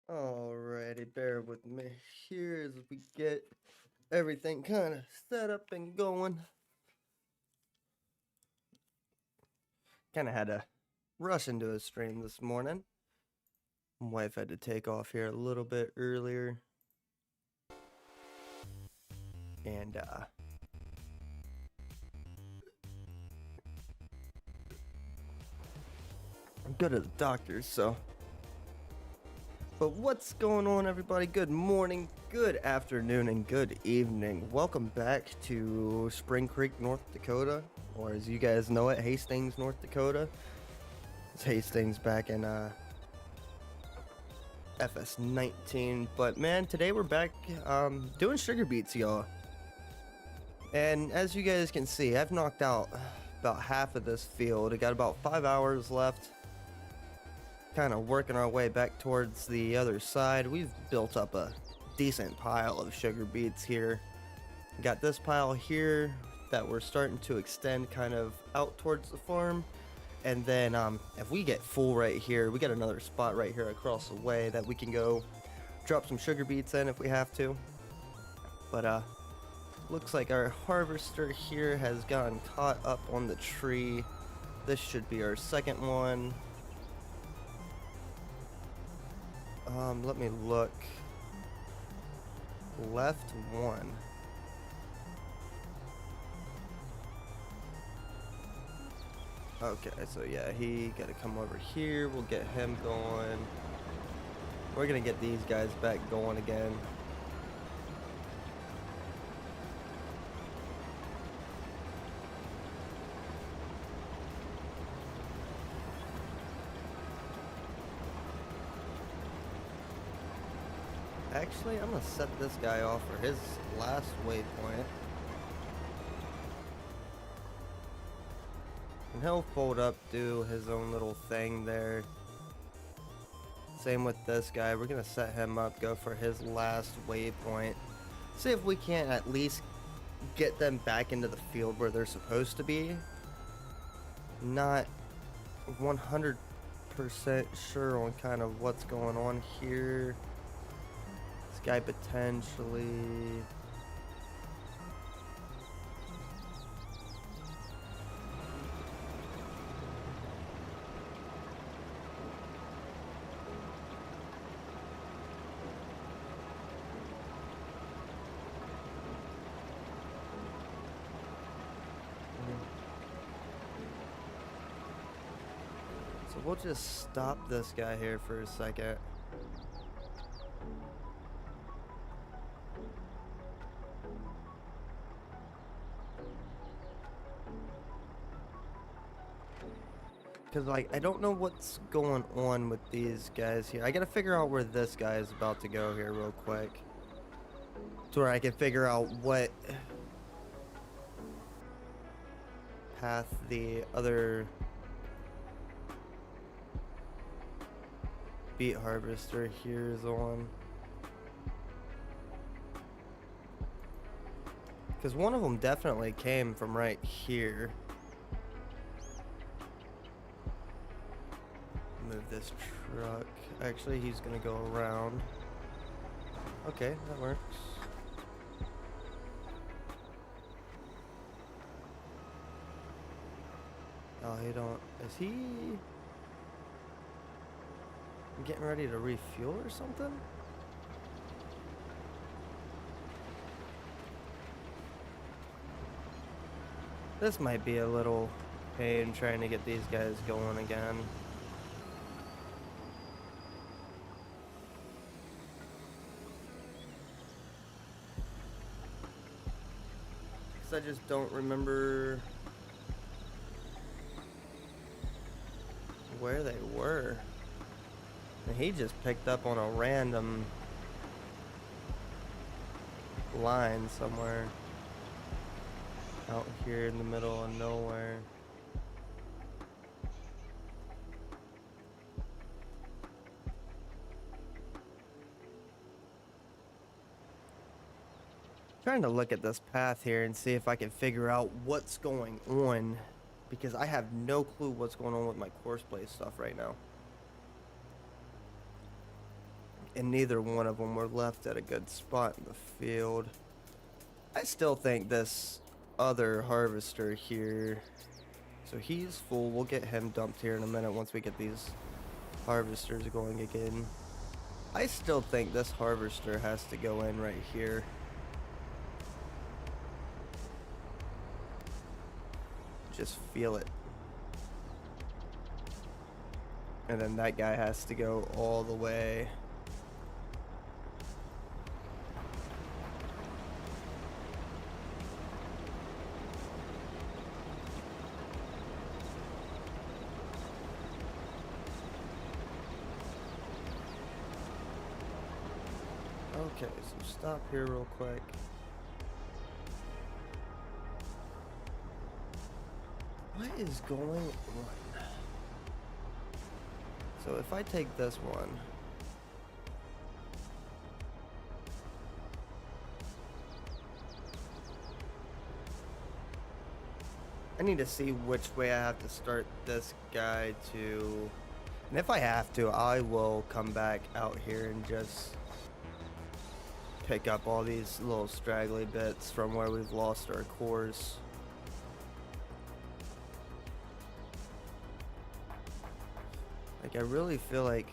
Alrighty, bear with me here as we get everything kind of set up and going. Kind of had to rush into a stream this morning. My wife had to take off here a little bit earlier. And, I'm good at the doctor, so. But what's going on, everybody? Good morning, good afternoon, and good evening. Welcome back to Spring Creek, North Dakota, or as you guys know it, Hastings, North Dakota. It's Hastings back in FS19. But man, today we're back doing sugar beets, y'all. And as you guys can see, I've knocked out about half of this field. I got about 5 hours left. Kind of working our way back towards the other side. We've built up a decent pile of sugar beets here. Got this pile here that we're starting to extend kind of out towards the farm. And then if we get full right here, we got another spot right here across the way that we can go drop some sugar beets in if we have to. But looks like our harvester here has gotten caught up on the tree. This should be our second one. Let me look. Left one. Okay, so yeah, he gotta come over here. We'll get him going. We're gonna get these guys back going again. Actually, I'm gonna set this guy off for his last waypoint. And he'll fold up, do his own little thing there. Same with this guy. We're gonna set him up, go for his last waypoint. See if we can't at least get them back into the field where they're supposed to be. Not 100% sure on kind of what's going on here. Guy potentially. So we'll just stop this guy here for a second. Because, like, I don't know what's going on with these guys here. I gotta figure out where this guy is about to go here real quick. To where I can figure out what path the other beet harvester here is on. Because one of them definitely came from right here. Move this truck. Actually, he's gonna go around. Okay, that works. Oh, he don't. Is he getting ready to refuel or something? This might be a little pain trying to get these guys going again. I just don't remember where they were. And he just picked up on a random line somewhere out here in the middle of nowhere. Trying to look at this path here and see if I can figure out what's going on, because I have no clue what's going on with my course play stuff right now. and neither one of them were left at a good spot in the field. I still think this other harvester here, so he's full. We'll get him dumped here in a minute once we get these harvesters going again. I still think this harvester has to go in right here. Just feel it. And then that guy has to go all the way. Okay, so stop here real quick. What is going on? So if I take this one, I need to see which way I have to start this guy to, and if I have to, I will come back out here and just pick up all these little straggly bits from where we've lost our course. Like, I really feel like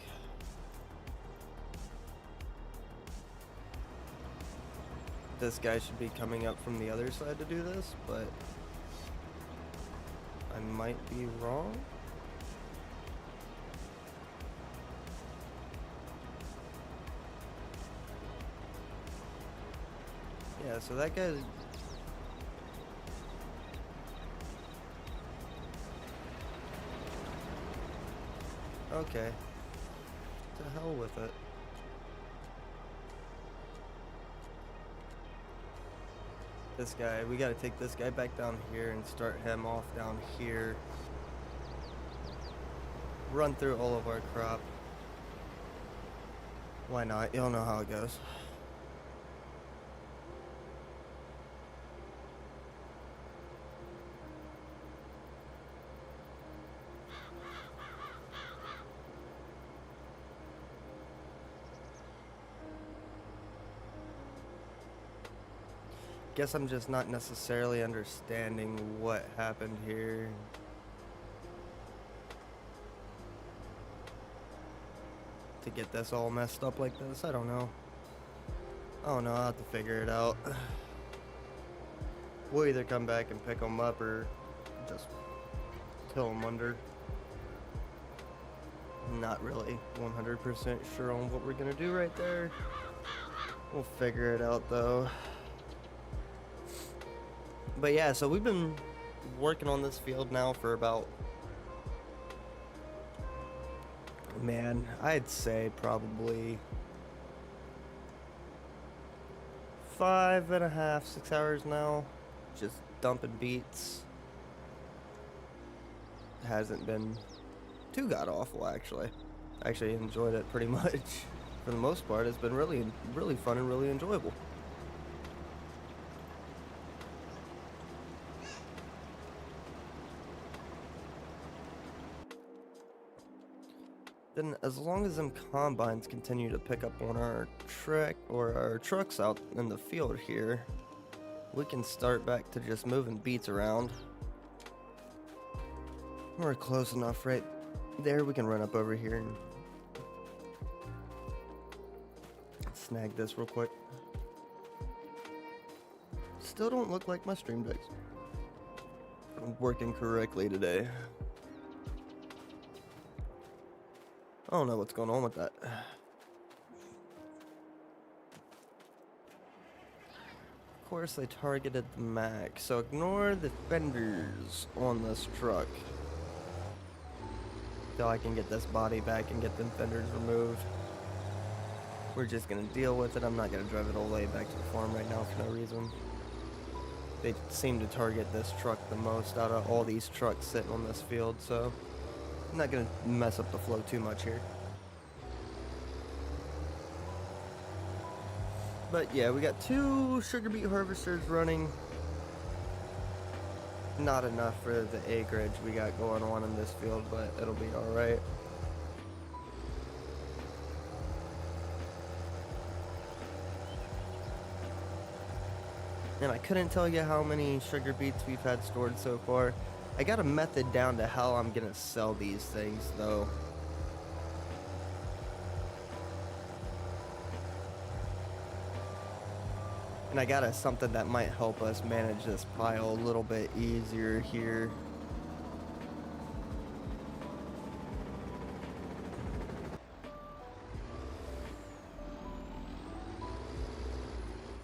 this guy should be coming up from the other side to do this, but I might be wrong. Yeah, so that guy's... Okay. To hell with it. This guy, we gotta take this guy back down here and start him off down here. Run through all of our crop. Why not? You'll know how it goes. Guess I'm just not necessarily understanding what happened here. To get this all messed up like this, I don't know. Oh no, I'll have to figure it out. We'll either come back and pick them up or just kill them under. I'm not really 100% sure on what we're gonna do right there. We'll figure it out though. But yeah, so we've been working on this field now for about, man, I'd say probably 5.5, 6 hours now, just dumping beets. Hasn't been too god awful, actually. I actually enjoyed it pretty much. For the most part, it's been really, really fun and really enjoyable. Then, as long as them combines continue to pick up on our trucks out in the field here, we can start back to just moving beets around. We're close enough right there. We can run up over here and snag this real quick. Still don't look like my stream deck's working correctly today. I don't know what's going on with that. Of course, they targeted the Mac, so ignore the fenders on this truck. Till I can get this body back and get them fenders removed. We're just gonna deal with it. I'm not gonna drive it all the way back to the farm right now for no reason. They seem to target this truck the most out of all these trucks sitting on this field, so I'm not gonna mess up the flow too much here. But yeah, we got 2 sugar beet harvesters running. Not enough for the acreage we got going on in this field, but it'll be alright. And I couldn't tell you how many sugar beets we've had stored so far. I got a method down to how I'm gonna sell these things though. And I got something that might help us manage this pile a little bit easier here.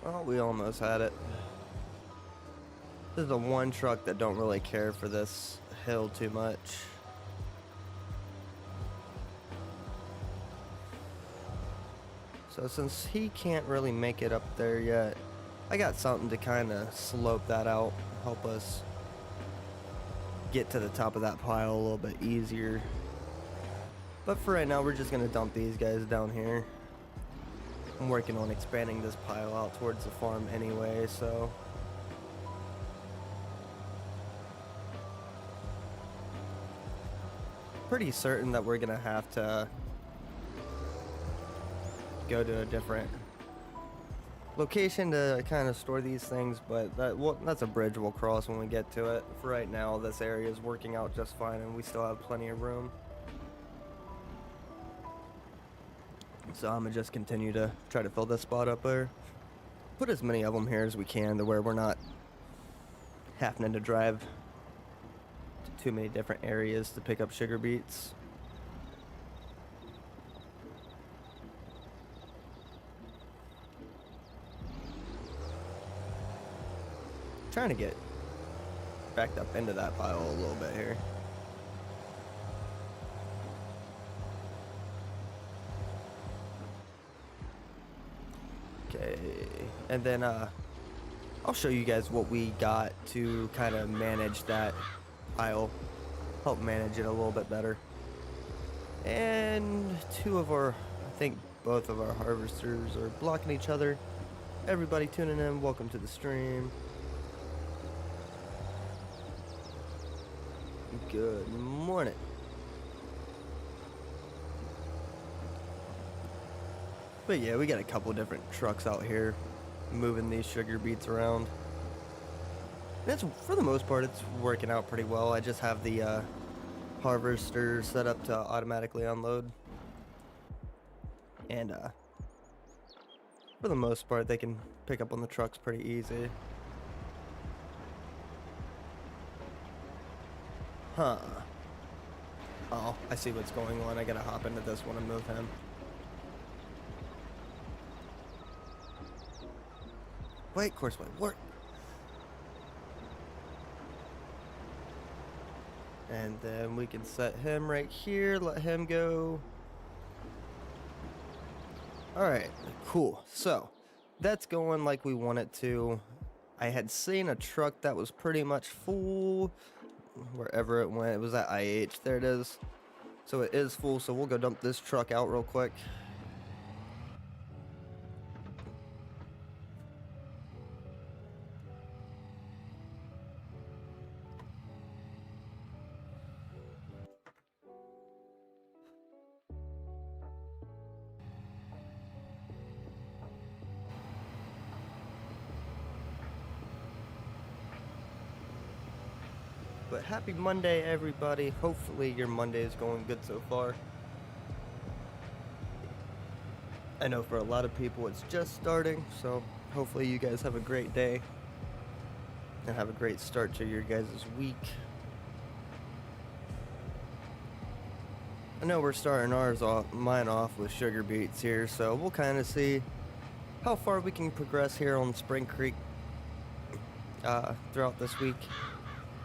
Oh, we almost had it. This is the one truck that don't really care for this hill too much. So since he can't really make it up there yet, I got something to kind of slope that out, help us get to the top of that pile a little bit easier. But for right now, we're just gonna dump these guys down here. I'm working on expanding this pile out towards the farm anyway, so. Pretty certain that we're gonna have to go to a different location to kind of store these things, but that's a bridge we'll cross when we get to it. For right now, this area is working out just fine and we still have plenty of room. So I'm gonna just continue to try to fill this spot up there. Put as many of them here as we can to where we're not having to drive to too many different areas to pick up sugar beets. Trying to get backed up into that pile a little bit here. Okay, and then I'll show you guys what we got to kind of manage that pile, help manage it a little bit better. And I think both of our harvesters are blocking each other. Everybody tuning in, welcome to the stream. Good morning. But yeah, we got a couple different trucks out here moving these sugar beets around. And it's, for the most part, it's working out pretty well. I just have the harvester set up to automatically unload. And for the most part, they can pick up on the trucks pretty easy. Huh. Oh, I see what's going on. I gotta hop into this one and move him. Wait, course, wait, work. And then we can set him right here, let him go. Alright, cool. So, that's going like we want it to. I had seen a truck that was pretty much full. Wherever it went, it was at IH. There it is. So it is full, so we'll go dump this truck out real quick. But happy Monday, everybody. Hopefully your Monday is going good so far. I know for a lot of people it's just starting, so hopefully you guys have a great day and have a great start to your guys' week. I know we're starting mine off with sugar beets here, so we'll kind of see how far we can progress here on Spring Creek throughout this week.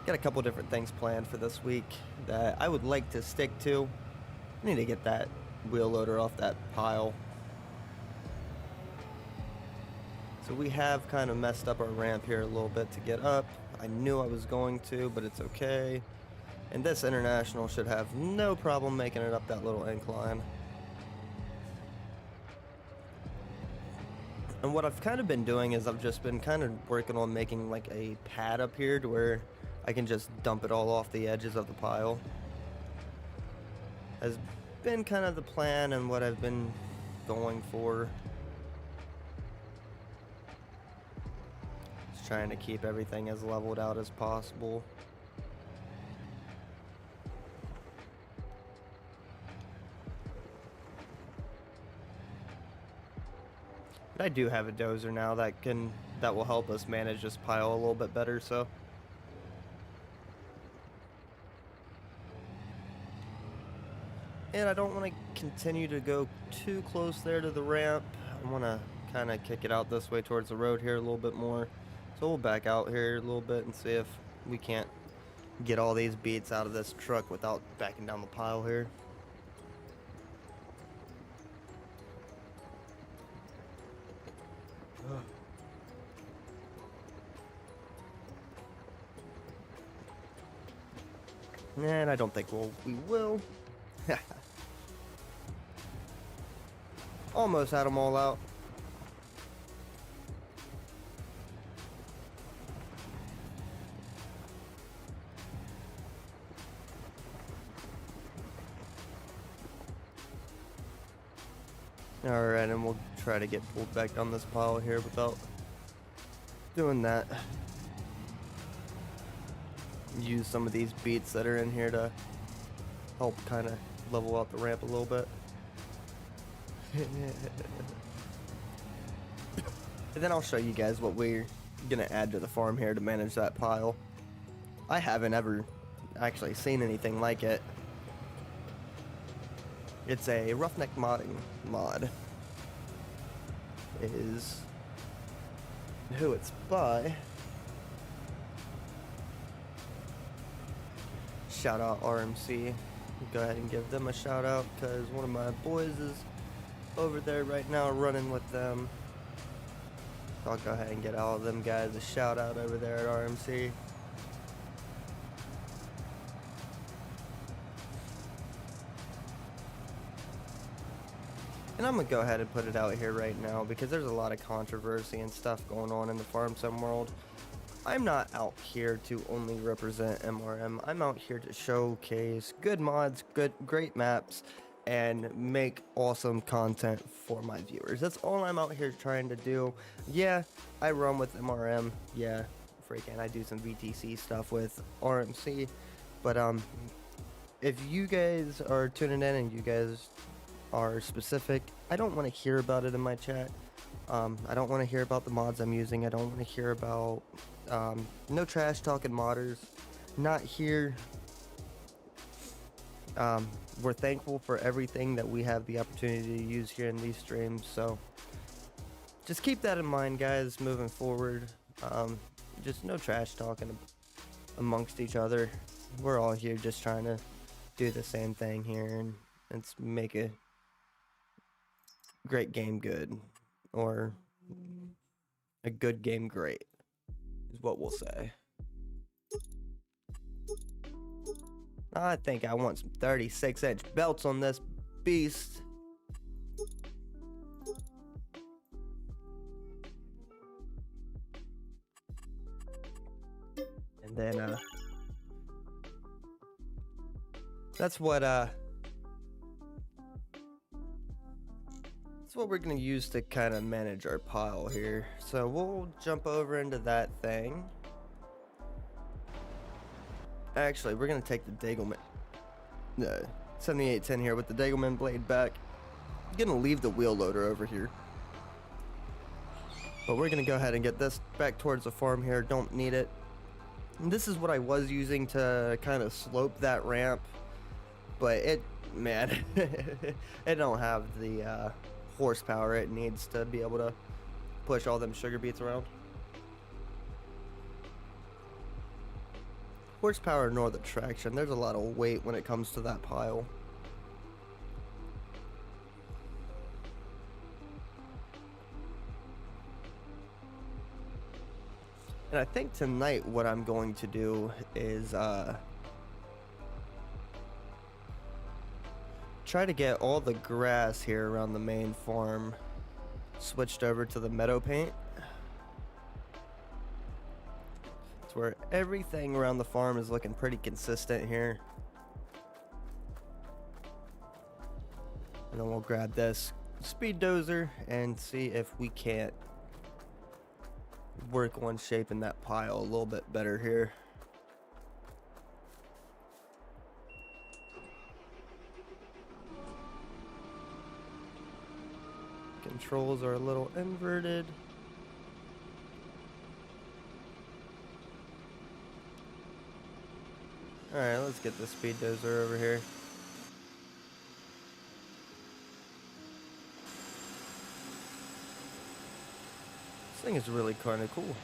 Got a couple different things planned for this week that I would like to stick to. I need to get that wheel loader off that pile. So we have kind of messed up our ramp here a little bit to get up. I knew I was going to, but it's okay. And this International should have no problem making it up that little incline. And what I've kind of been doing is I've just been kind of working on making like a pad up here to where I can just dump it all off the edges of the pile. Has been kind of the plan and what I've been going for. Just trying to keep everything as leveled out as possible. But I do have a dozer now that will help us manage this pile a little bit better, so. And I don't want to continue to go too close there to the ramp. I want to kind of kick it out this way towards the road here a little bit more. So we'll back out here a little bit and see if we can't get all these beets out of this truck without backing down the pile here. And I don't think we will. Almost had them all out. Alright, and we'll try to get pulled back down this pile here without doing that. Use some of these beets that are in here to help kind of level out the ramp a little bit. And then I'll show you guys what we're gonna add to the farm here to manage that pile. I haven't ever actually seen anything like it. It's a roughneck modding mod. Is who it's by. Shout out RMC. Go ahead and give them a shout out because one of my boys is over there right now running with them. So I'll go ahead and get all of them guys a shout out over there at RMC. And I'm gonna go ahead and put it out here right now because there's a lot of controversy and stuff going on in the farm sim world. I'm not out here to only represent MRM. I'm out here to showcase good mods, great maps, and make awesome content for my viewers. That's all I'm out here trying to do. Yeah, I run with MRM. Yeah, freaking I do some VTC stuff with RMC. But if you guys are tuning in and you guys are specific, I don't want to hear about it in my chat. I don't want to hear about the mods I'm using. I don't want to hear about no trash talking modders. Not here. We're thankful for everything that we have the opportunity to use here in these streams, so just keep that in mind, guys, moving forward. Just no trash talking amongst each other. We're all here just trying to do the same thing here and make a great game good, or a good game great, is what we'll say. I think I want some 36-inch belts on this beast. And then that's what we're gonna use to kind of manage our pile here. So we'll jump over into that thing. Actually, we're gonna take the Dagelman 7810 here with the Dagelman blade back. I'm gonna leave the wheel loader over here, but we're gonna go ahead and get this back towards the farm here. Don't need it. And this is what I was using to kind of slope that ramp, but it don't have the horsepower it needs to be able to push all them sugar beets around. Horsepower nor the traction. There's a lot of weight when it comes to that pile. And I think tonight what I'm going to do is try to get all the grass here around the main farm switched over to the meadow paint. Where everything around the farm is looking pretty consistent here. And then we'll grab this speed dozer and see if we can't work on shaping that pile a little bit better here. Controls are a little inverted. Alright, let's get the speed dozer over here. This thing is really kind of cool.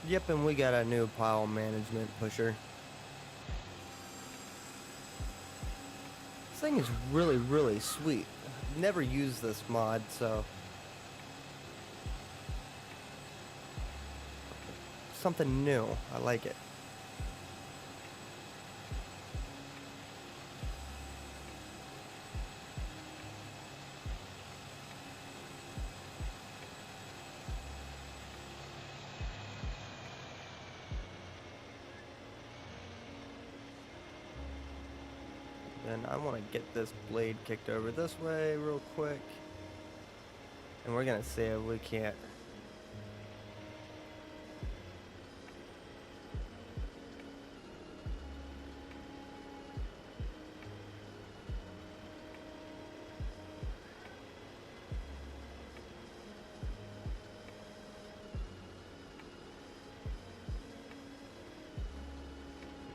Yep, and we got a new pile management pusher. This thing is really, really sweet. I've never used this mod, so something new. I like it. And I want to get this blade kicked over this way real quick. And we're going to see if we can't.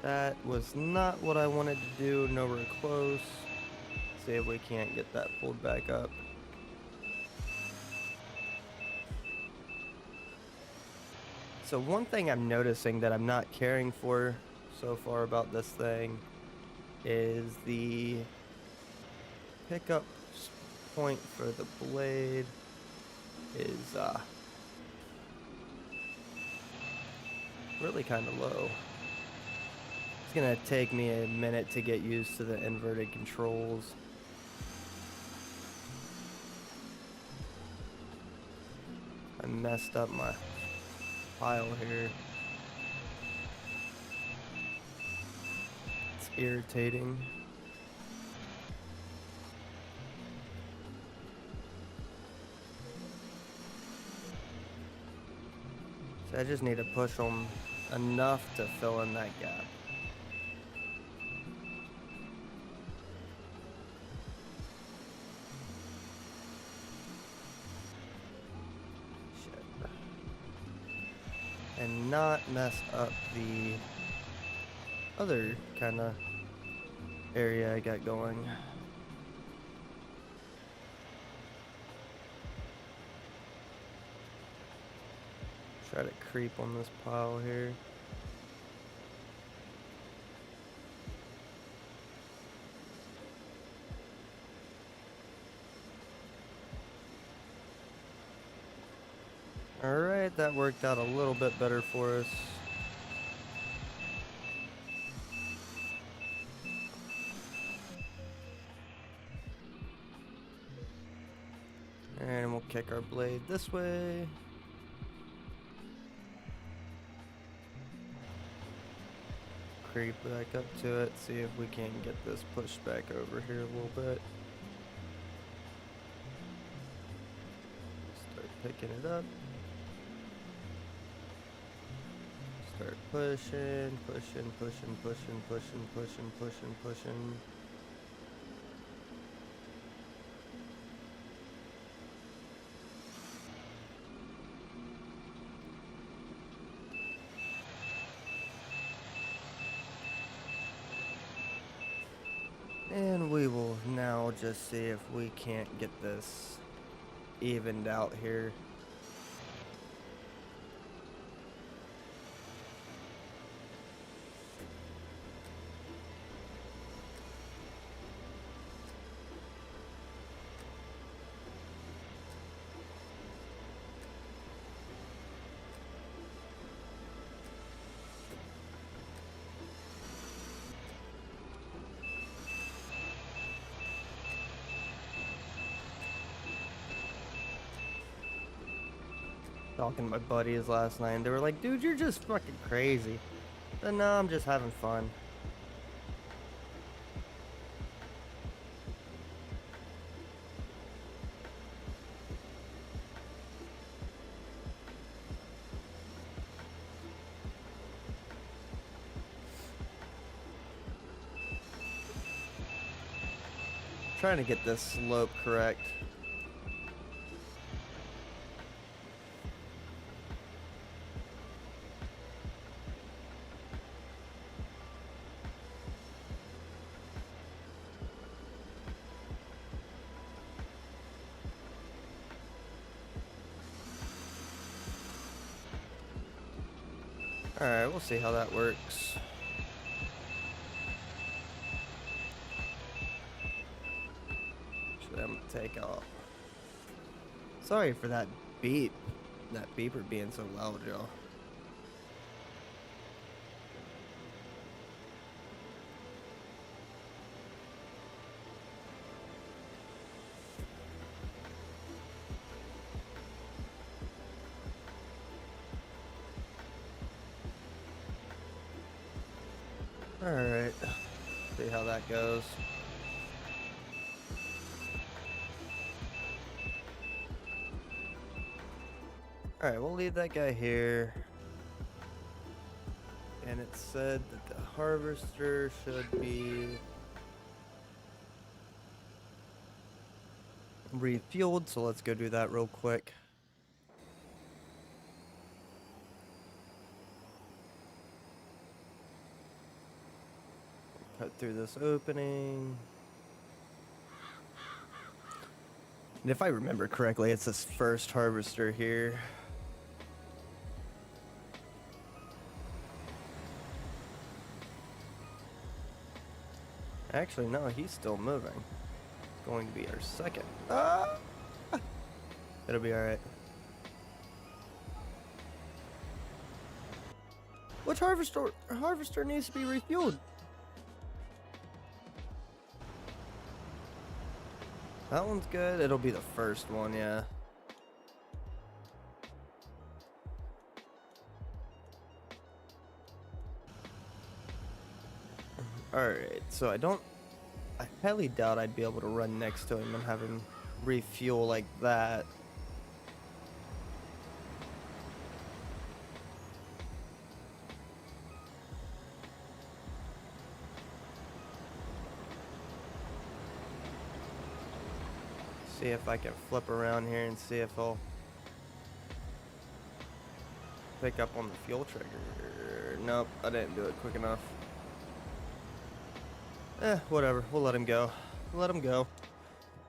That was not what I wanted to do, nowhere close. See if we can't get that pulled back up. So one thing I'm noticing that I'm not caring for so far about this thing is the pickup point for the blade is really kind of low. It's gonna take me a minute to get used to the inverted controls. I messed up my pile here. It's irritating. So I just need to push them enough to fill in that gap. And not mess up the other kind of area I got going. Try to creep on this pile here. Alright, that worked out a little bit better for us. And we'll kick our blade this way. Creep back up to it, see if we can get this pushed back over here a little bit. Start picking it up. Start pushing, pushing, pushing, pushing, pushing, pushing, pushing, pushing. And we will now just see if we can't get this evened out here. Talking to my buddies last night, and they were like, dude, you're just fucking crazy. Then no, I'm just having fun. Trying to get this slope correct. Alright, we'll see how that works. Actually, I'm gonna take off. Sorry for that beep. That beeper being so loud, y'all. Alright. See how that goes. Alright, we'll leave that guy here. And it said that the harvester should be refueled, so let's go do that real quick. Cut through this opening. And if I remember correctly, it's this first harvester here. Actually, no, he's still moving. It's going to be our second. Ah! It'll be alright. Which harvester needs to be refueled? That one's good. It'll be the first one, yeah. Alright, so I highly doubt I'd be able to run next to him and have him refuel like that. See if I can flip around here and see if he'll pick up on the fuel trigger. Nope, I didn't do it quick enough. Whatever, we'll let him go. Let him go.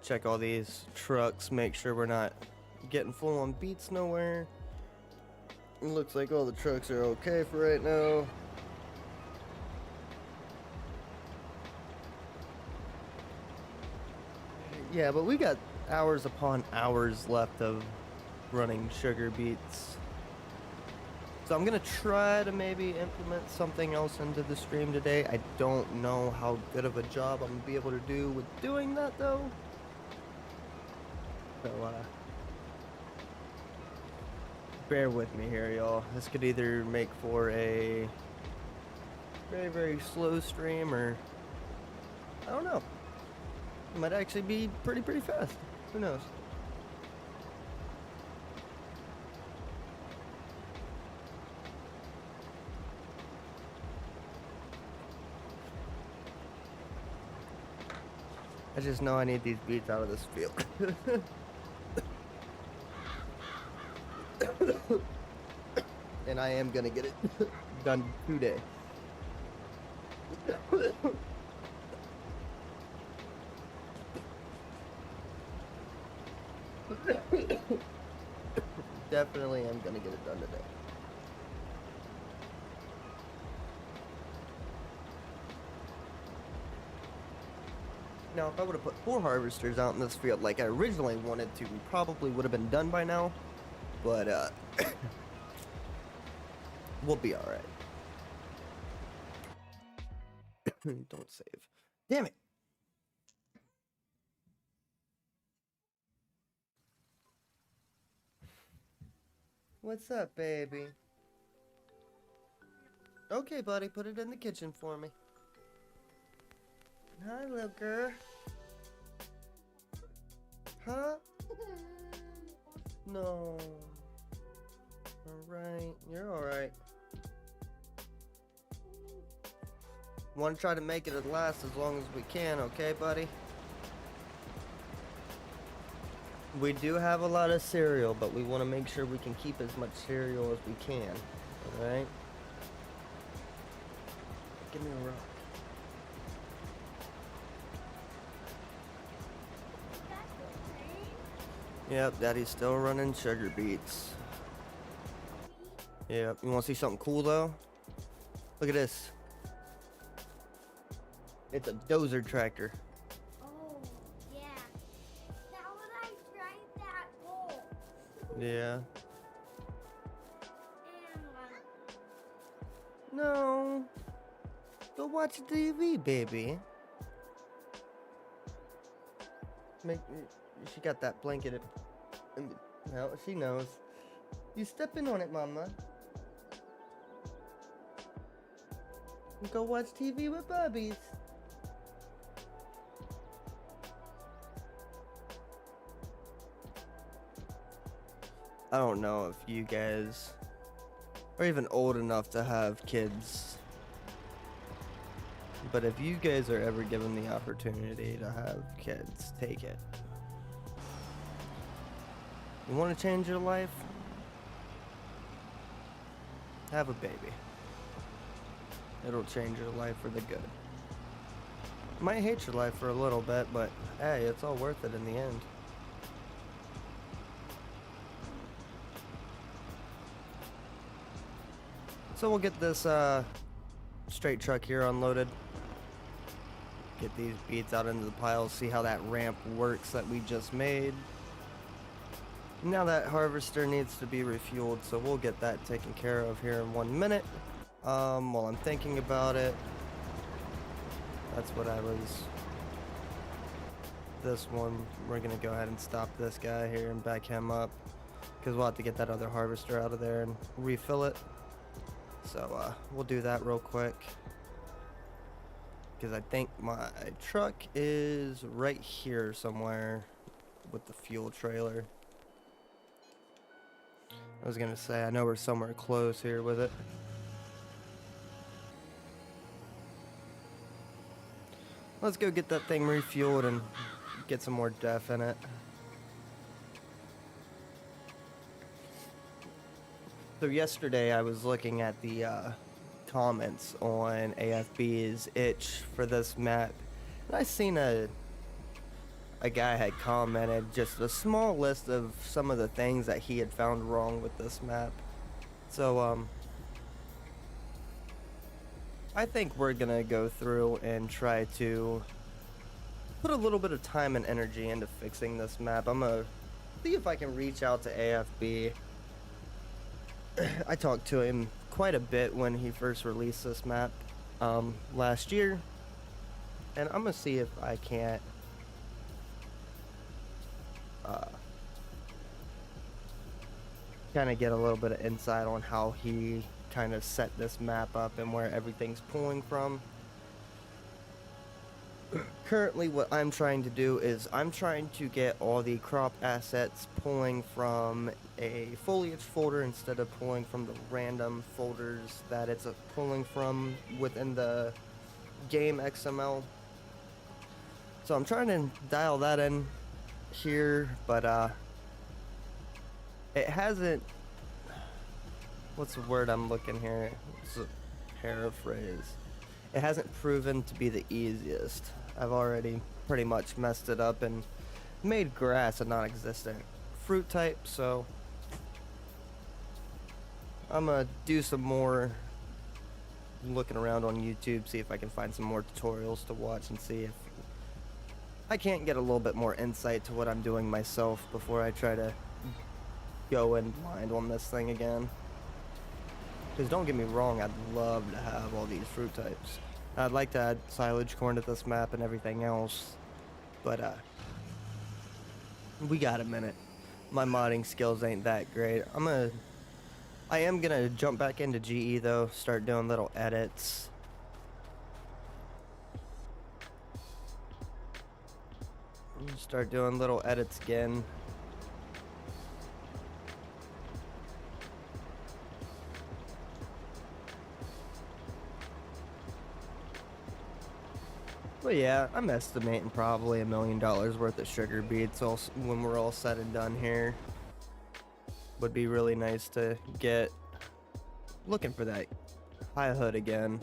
Check all these trucks, make sure we're not getting full on beets nowhere. It looks like all the trucks are okay for right now. Yeah, but we got hours upon hours left of running sugar beets. So I'm gonna try to maybe implement something else into the stream today. I don't know how good of a job I'm gonna be able to do with doing that though. So bear with me here, y'all. This could either make for a very, very slow stream, or I don't know. It might actually be pretty fast. Who knows? I just know I need these beets out of this field. And I am gonna get it done today. Definitely am gonna get it done today. Now, if I would have put 4 harvesters out in this field like I originally wanted to, we probably would have been done by now. But, we'll be alright. Don't save. Damn it! What's up, baby? Okay, buddy, put it in the kitchen for me. Hi, little girl. Huh? No. Alright, you're alright. Want to try to make it last as long as we can, okay, buddy? We do have a lot of cereal, but we want to make sure we can keep as much cereal as we can. Alright? Give me a rock. Yep, Daddy's still running sugar beets. Yep, you want to see something cool though? Look at this. It's a dozer tractor. Oh, yeah. Now when I tried that bowl. Yeah. And No. Go watch TV, baby. She got that blanket. Well, she knows. You stepping on it, Mama. Go watch TV with Bubbies. I don't know if you guys are even old enough to have kids, but if you guys are ever given the opportunity to have kids, take it. You want to change your life? Have a baby. It'll change your life for the good. You might hate your life for a little bit, but hey, it's all worth it in the end. So we'll get this straight truck here unloaded. Get these beets out into the piles, see how that ramp works that we just made. Now that harvester needs to be refueled, so we'll get that taken care of here in 1 minute. While I'm thinking about it, that's what I was... This one, we're gonna go ahead and stop this guy here and back him up, because we'll have to get that other harvester out of there and refill it. So we'll do that real quick, because I think my truck is right here somewhere with the fuel trailer. I was gonna say, I know we're somewhere close here with it. Let's go get that thing refueled and get some more def in it. So yesterday I was looking at the comments on AFB's itch for this map, and I seen a guy had commented just a small list of some of the things that he had found wrong with this map. So I think we're gonna go through and try to put a little bit of time and energy into fixing this map. I'm gonna see if I can reach out to AFB. I talked to him quite a bit when he first released this map last year, and I'm gonna see if I can't kind of get a little bit of insight on how he kind of set this map up and where everything's pulling from. Currently what I'm trying to do is I'm trying to get all the crop assets pulling from a foliage folder instead of pulling from the random folders that it's pulling from within the game XML. So I'm trying to dial that in here, but it hasn't, what's the word I'm looking here? It's a paraphrase. It hasn't proven to be the easiest. I've already pretty much messed it up and made grass a non-existent fruit type, so I'm gonna do some more looking around on YouTube, see if I can find some more tutorials to watch and see if I can't get a little bit more insight to what I'm doing myself before I try to go in blind on this thing again. Because don't get me wrong, I'd love to have all these fruit types. I'd like to add silage corn to this map and everything else, but we got a minute. My modding skills ain't that great. I'm gonna I am gonna jump back into GE though, start doing little edits. Start doing little edits again. But yeah, I'm estimating probably $1 million worth of sugar beets when we're all said and done here. Would be really nice to get. Looking for that high hood again,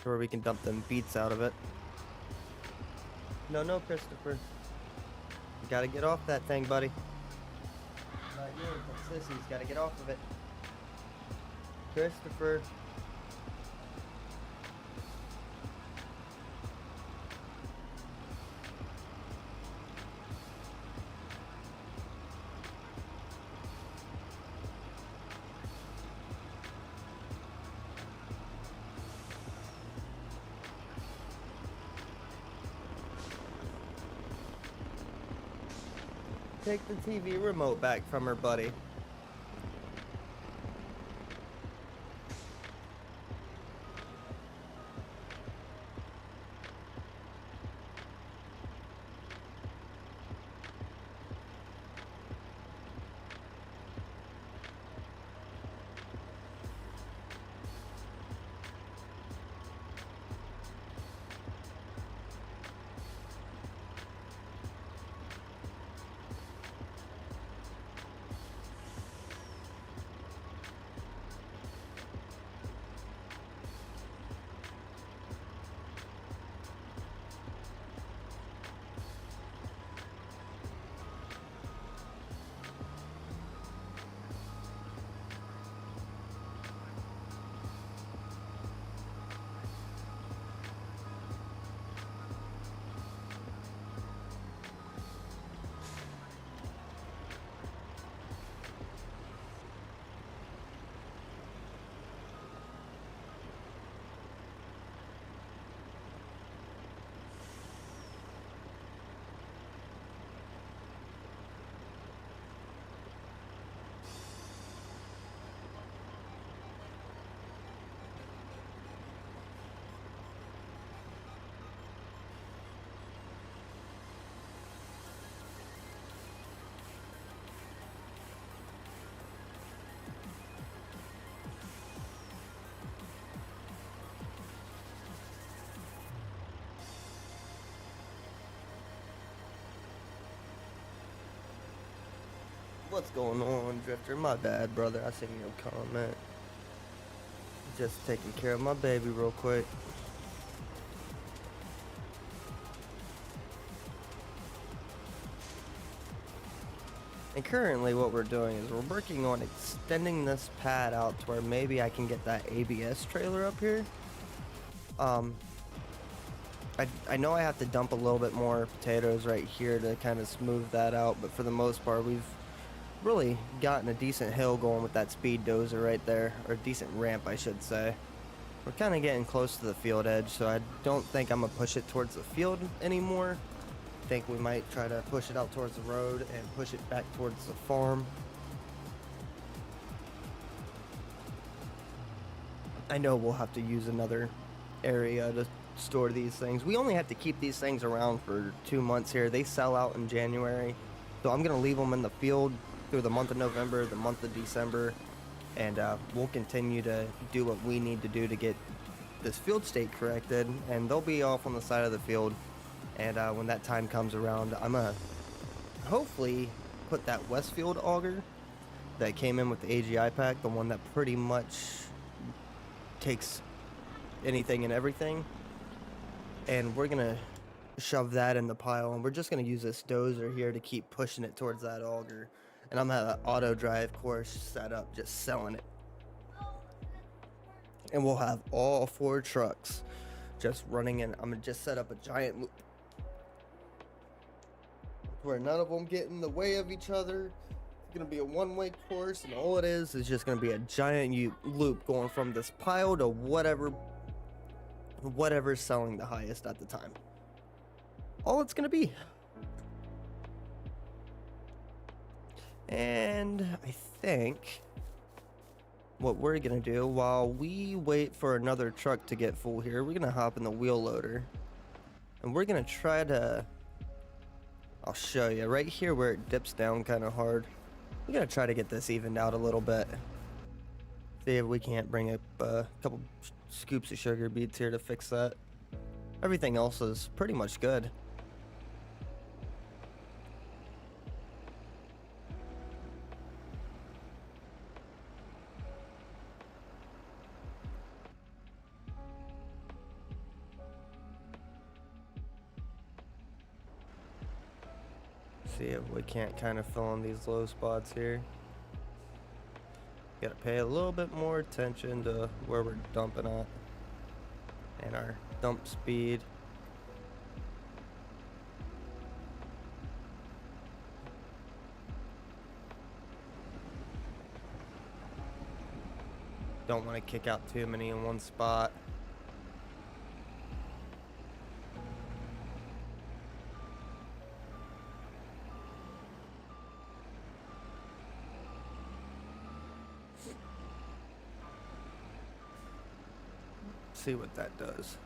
where we can dump them beets out of it. No, Christopher. You gotta get off that thing, buddy. Not you, but Sissy's gotta get off of it. Christopher. Take the TV remote back from her, buddy. What's going on, Drifter? My bad, brother. I seen your comment. Just taking care of my baby real quick. And currently what we're doing is we're working on extending this pad out to where maybe I can get that ABS trailer up here. I know I have to dump a little bit more potatoes right here to kind of smooth that out, but for the most part we've really gotten a decent hill going with that speed dozer right there, or a decent ramp I should say. We're kind of getting close to the field edge, so I don't think I'm gonna push it towards the field anymore. I think we might try to push it out towards the road and push it back towards the farm. I know we'll have to use another area to store these things. We only have to keep these things around for 2 months here. They sell out in January, so I'm gonna leave them in the field through the month of November, the month of December, and we'll continue to do what we need to do to get this field state corrected, and they'll be off on the side of the field. And when that time comes around, I'm gonna hopefully put that Westfield auger that came in with the AGI pack, the one that pretty much takes anything and everything, and we're gonna shove that in the pile, and we're just gonna use this dozer here to keep pushing it towards that auger. And I'm gonna have an auto drive course set up, just selling it. And we'll have all 4 trucks just running in. I'm gonna just set up a giant loop where none of them get in the way of each other. It's gonna be a one-way course, and all it is just gonna be a giant loop going from this pile to whatever's selling the highest at the time. All it's gonna be. And I think what we're gonna do while we wait for another truck to get full here, we're gonna hop in the wheel loader. And we're gonna try to, I'll show you right here where it dips down kind of hard. We're gonna try to get this evened out a little bit. See if we can't bring up a couple scoops of sugar beets here to fix that. Everything else is pretty much good. See if we can't kind of fill in these low spots here. Gotta pay a little bit more attention to where we're dumping at and our dump speed. Don't want to kick out too many in one spot. See what that does.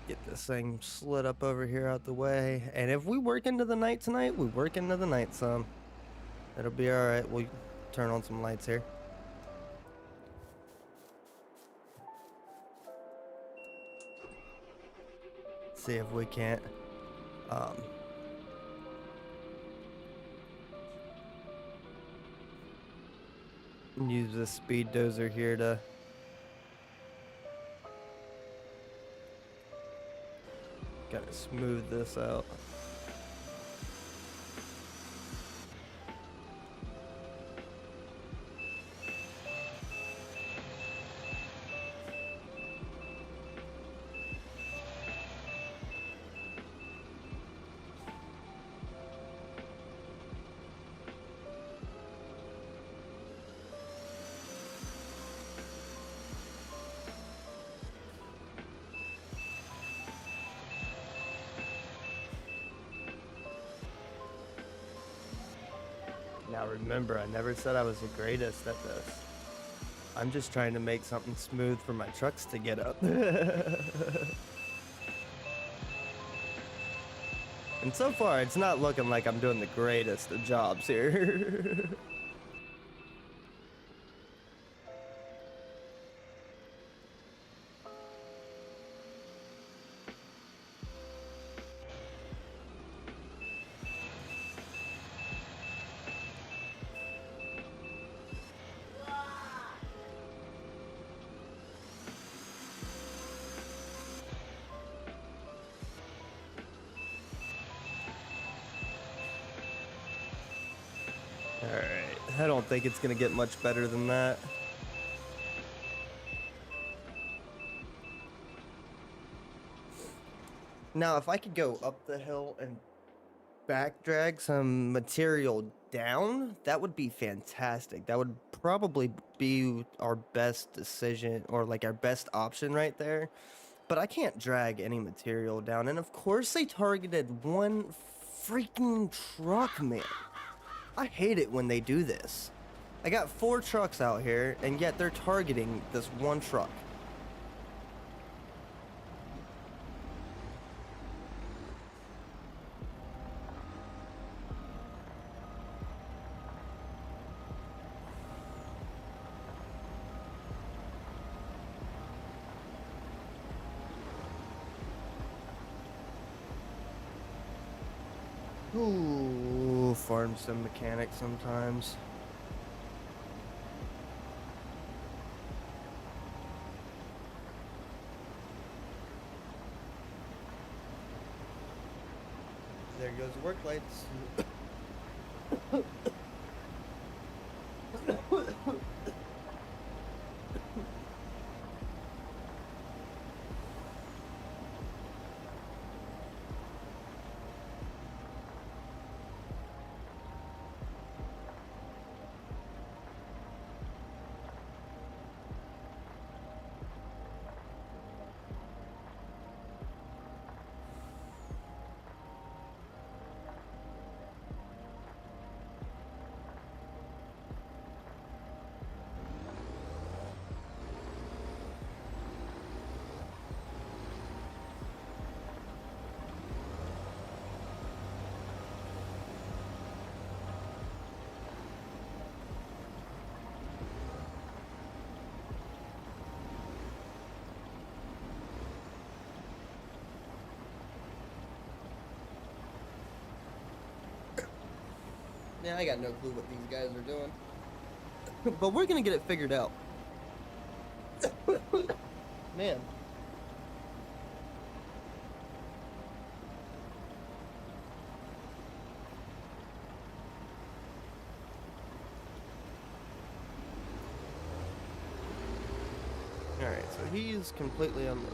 Get this thing slid up over here out the way. And if we work into the night tonight, we work into the night some. It'll be alright. We'll turn on some lights here. See if we can't use this speed dozer here to kind of smooth this out. Now remember, I never said I was the greatest at this. I'm just trying to make something smooth for my trucks to get up. And so far, it's not looking like I'm doing the greatest of jobs here. Alright, I don't think it's gonna get much better than that. Now, if I could go up the hill and back drag some material down, that would be fantastic. That would probably be our best decision, or like our best option right there. But I can't drag any material down. And of course they targeted one freaking truck, man. I hate it when they do this. I got 4 trucks out here, and yet they're targeting this one truck. Ooh, farm sim mechanic sometimes. There goes the work lights. Yeah, I got no clue what these guys are doing. But we're gonna get it figured out. Man. Alright, so he's completely unloaded.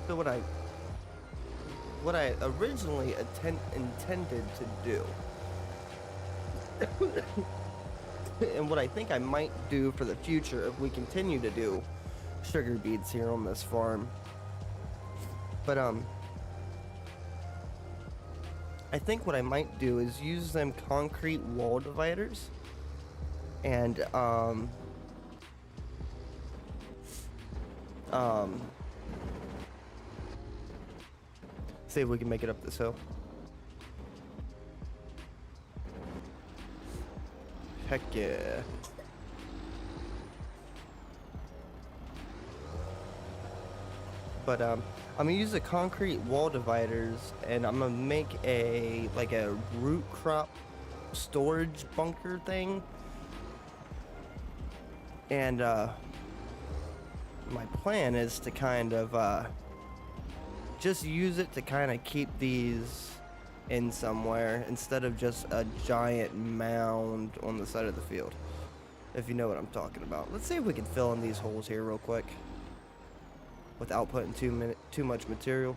So what I originally intended to do, and what I think I might do for the future if we continue to do sugar beets here on this farm, but I think what I might do is use them concrete wall dividers and see if we can make it up this hill. Heck yeah. But I'm gonna use the concrete wall dividers, and I'm gonna make a root crop storage bunker thing. And my plan is to kind of just use it to kind of keep these in somewhere instead of just a giant mound on the side of the field, if you know what I'm talking about. Let's see if we can fill in these holes here real quick without putting too much material.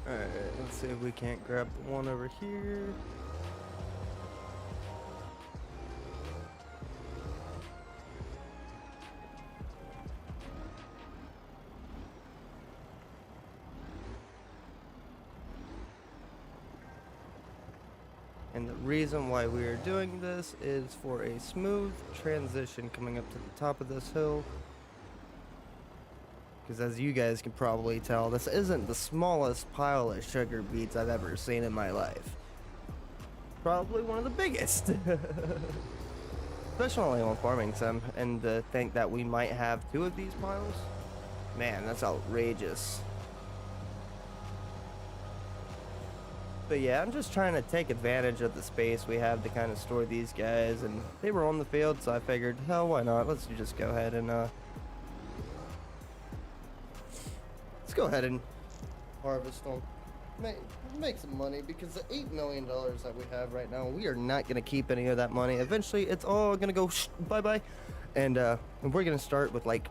Alright, let's see if we can't grab the one over here. And the reason why we are doing this is for a smooth transition coming up to the top of this hill. Because as you guys can probably tell, this isn't the smallest pile of sugar beets I've ever seen in my life. Probably one of the biggest. Especially on Farming Sim. And to think that we might have 2 of these piles? Man, that's outrageous. But yeah, I'm just trying to take advantage of the space we have to kind of store these guys. And they were on the field, so I figured, hell, why not? Let's just go ahead and go ahead and harvest them. Make some money, because the $8 million that we have right now, we are not going to keep any of that money. Eventually, it's all going to go bye-bye. And we're going to start with like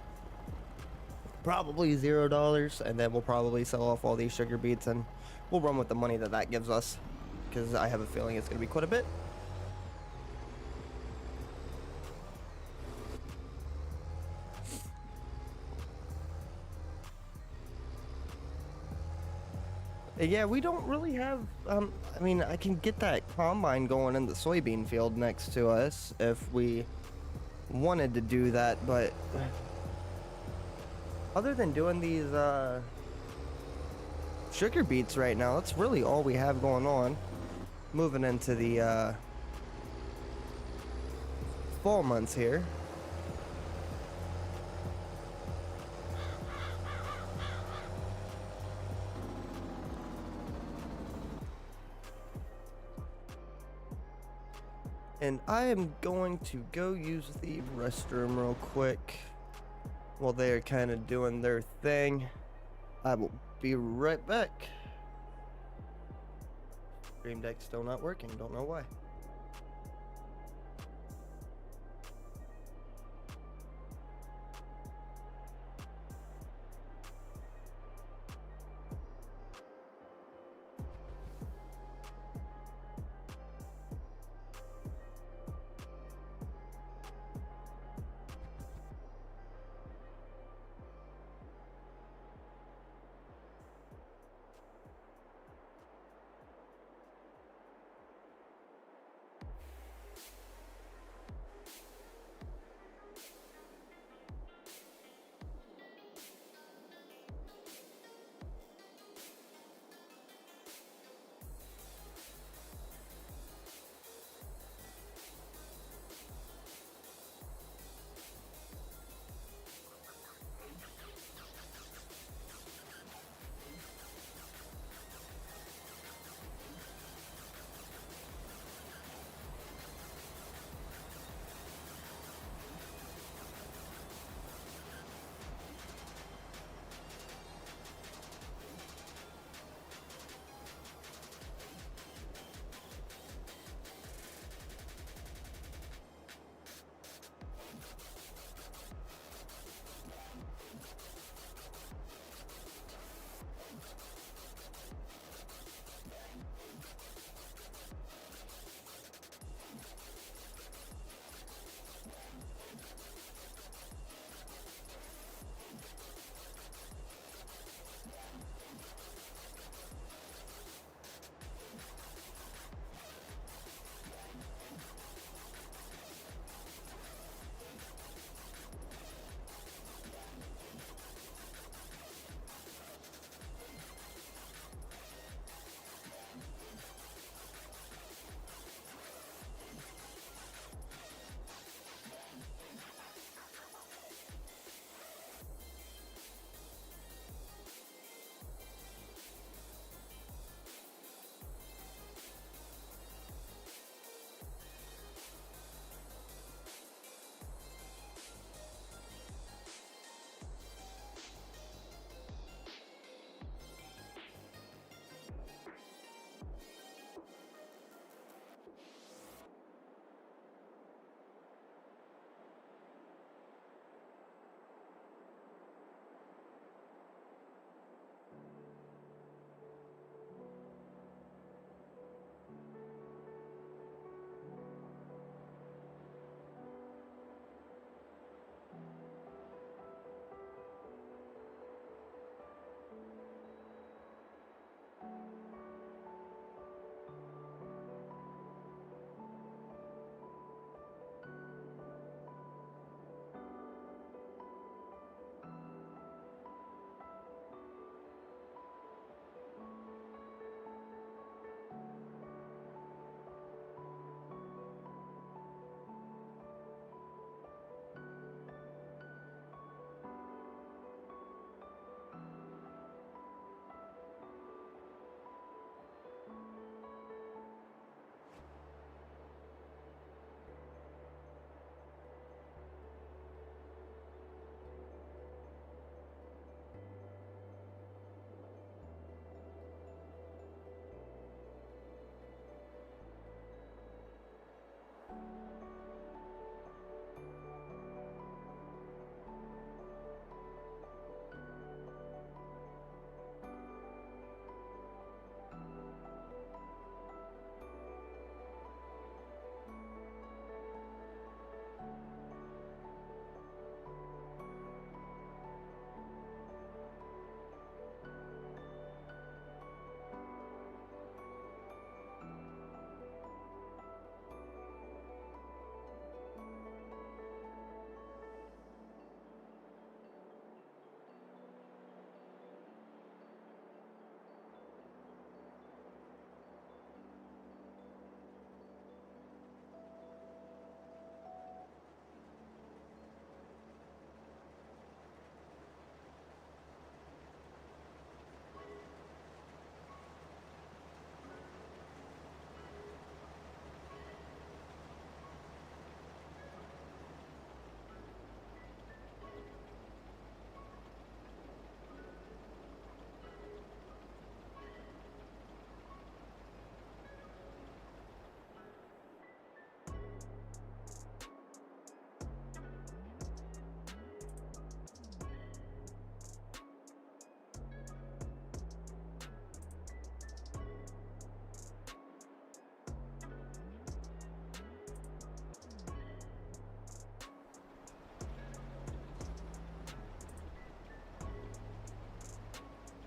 probably $0, and then we'll probably sell off all these sugar beets, and we'll run with the money that gives us, because I have a feeling it's going to be quite a bit. Yeah, we don't really have, I mean, I can get that combine going in the soybean field next to us if we wanted to do that, but other than doing these, sugar beets right now, that's really all we have going on. Moving into the, fall months here. And I am going to go use the restroom real quick while they're kind of doing their thing. I will be right back. Stream Deck's still not working, don't know why.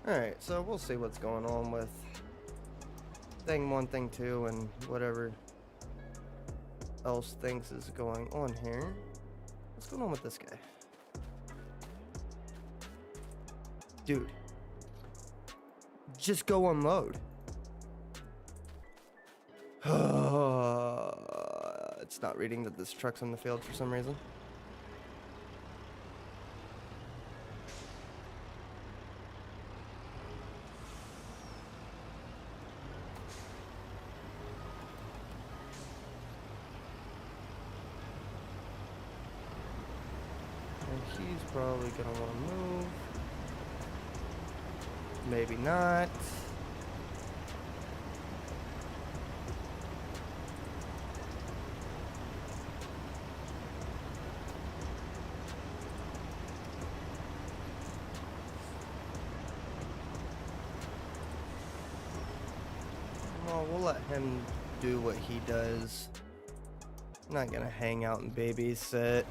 Alright, so we'll see what's going on with thing 1, thing 2, and whatever else things is going on here. What's going on with this guy? Dude. Just go unload. It's not reading that this truck's on the field for some reason. And he's probably gonna want to move. Maybe not. Well, we'll let him do what he does. I'm not gonna hang out and babysit.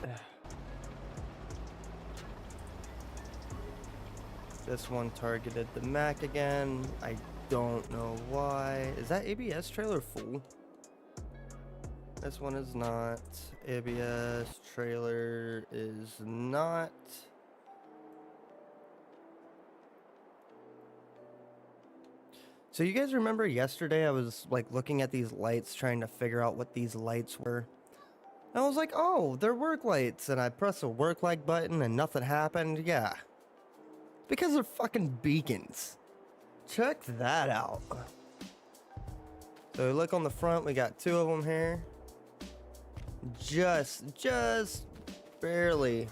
This one targeted the Mac again. I don't know why. Is that ABS trailer full? This one is not. ABS trailer is not. So you guys remember yesterday I was like looking at these lights trying to figure out what these lights were. And I was like, oh, they're work lights. And I pressed the work light button and nothing happened. Yeah. Because they're fucking beacons. Check that out. So look on the front, we got 2 of them here. Just barely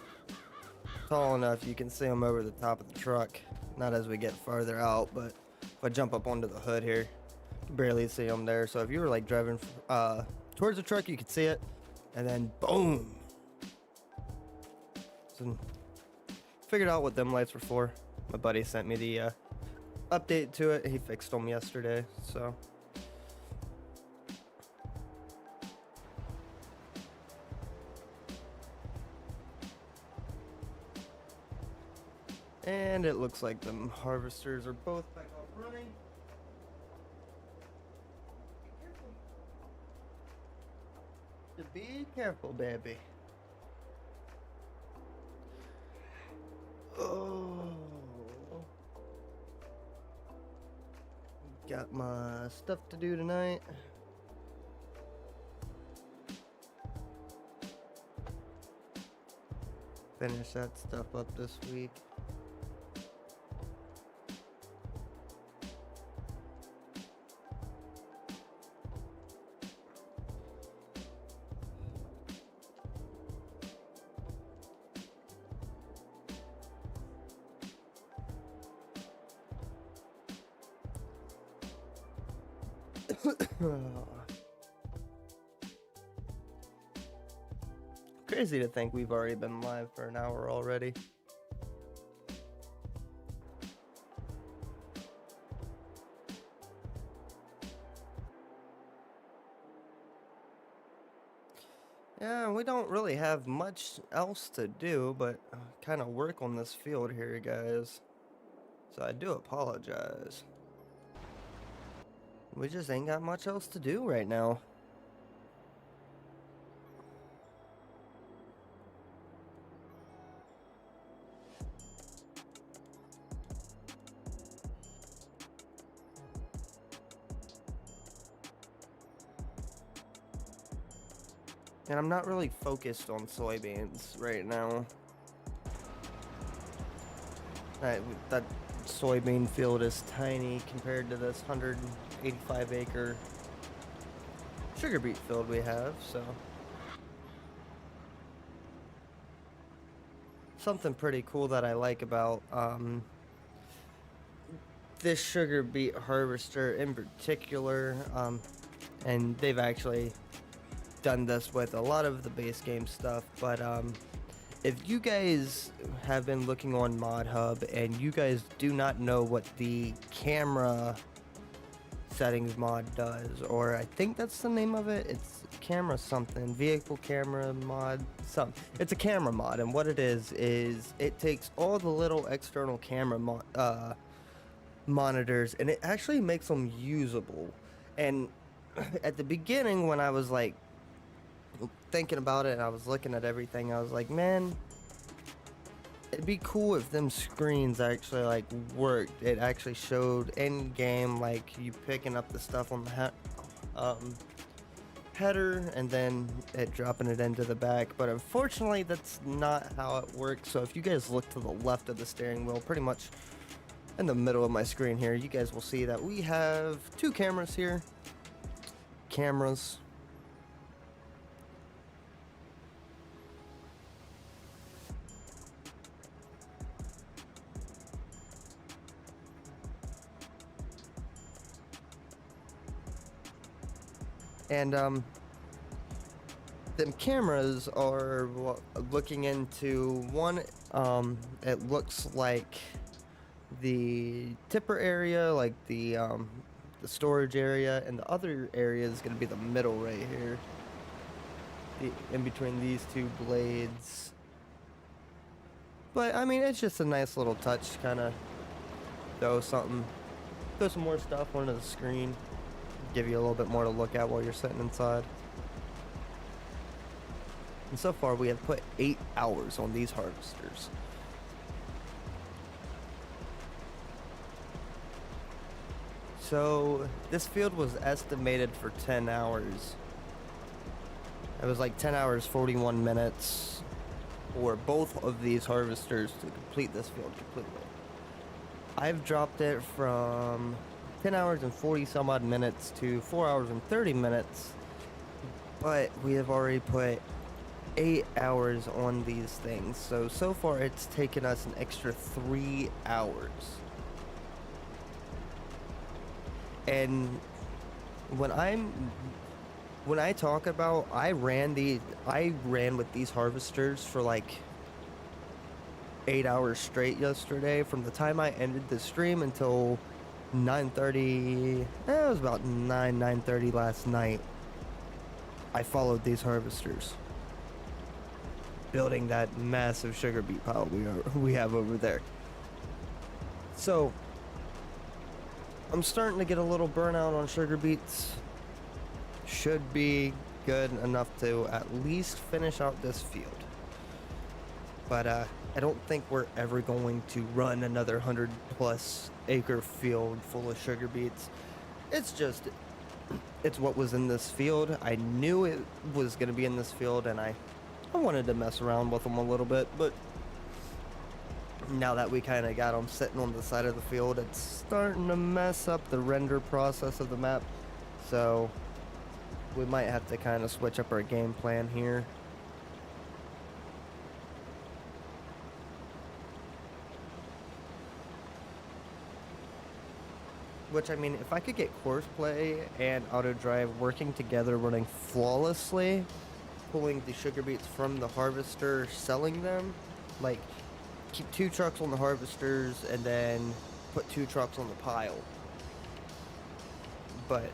tall enough you can see them over the top of the truck. Not as we get farther out, but if I jump up onto the hood here, you can barely see them there. So if you were like driving towards the truck, you could see it. And then boom. So figured out what them lights were for. My buddy sent me the update to it. He fixed them yesterday, so. And it looks like the harvesters are both back up running. Be careful, baby. Oh. Got my stuff to do tonight. Finish that stuff up this week. Crazy to think we've already been live for an hour already. Yeah, we don't really have much else to do but kind of work on this field here, guys. So I do apologize. We just ain't got much else to do right now. And I'm not really focused on soybeans right now. That soybean field is tiny compared to this 185 acre sugar beet field we have, so. Something pretty cool that I like about this sugar beet harvester in particular, and they've actually done this with a lot of the base game stuff, but if you guys have been looking on Mod Hub and you guys do not know what the camera settings mod does, or I think that's the name of it, it's camera something, vehicle camera mod, something. It's a camera mod, and what it is it takes all the little external camera monitors, and it actually makes them usable. And at the beginning, when I was like thinking about it and I was looking at everything, I was like, man, it'd be cool if them screens actually like worked. It actually showed in game like you picking up the stuff on the header and then it dropping it into the back, but unfortunately that's not how it works. So if you guys look to the left of the steering wheel, pretty much in the middle of my screen here, you guys will see that we have two cameras here. Cameras. And them cameras are looking into one, it looks like the tipper area, like the storage area, and the other area is going to be the middle right here, in between these two blades. But I mean, it's just a nice little touch, kind of throw some more stuff onto the screen, give you a little bit more to look at while you're sitting inside. And so far we have put 8 hours on these harvesters. So this field was estimated for 10 hours. It was like 10 hours 41 minutes for both of these harvesters to complete this field completely. I've dropped it from 10 hours and 40 some odd minutes to 4 hours and 30 minutes, but we have already put 8 hours on these things. So far it's taken us an extra 3 hours. And when I talk about I ran with these harvesters for like 8 hours straight yesterday, from the time I ended the stream until 9:30. It was about 9:30 last night. I followed these harvesters, building that massive sugar beet pile we have over there. So I'm starting to get a little burnout on sugar beets. Should be good enough to at least finish out this field. But I don't think we're ever going to run another 100+ acre field full of sugar beets. It's what was in this field. I knew it was going to be in this field, and I wanted to mess around with them a little bit, but now that we kind of got them sitting on the side of the field, it's starting to mess up the render process of the map. So we might have to kind of switch up our game plan here. Which, I mean, if I could get Courseplay and Auto Drive working together, running flawlessly, pulling the sugar beets from the harvester, selling them, like keep 2 trucks on the harvesters and then put 2 trucks on the pile. But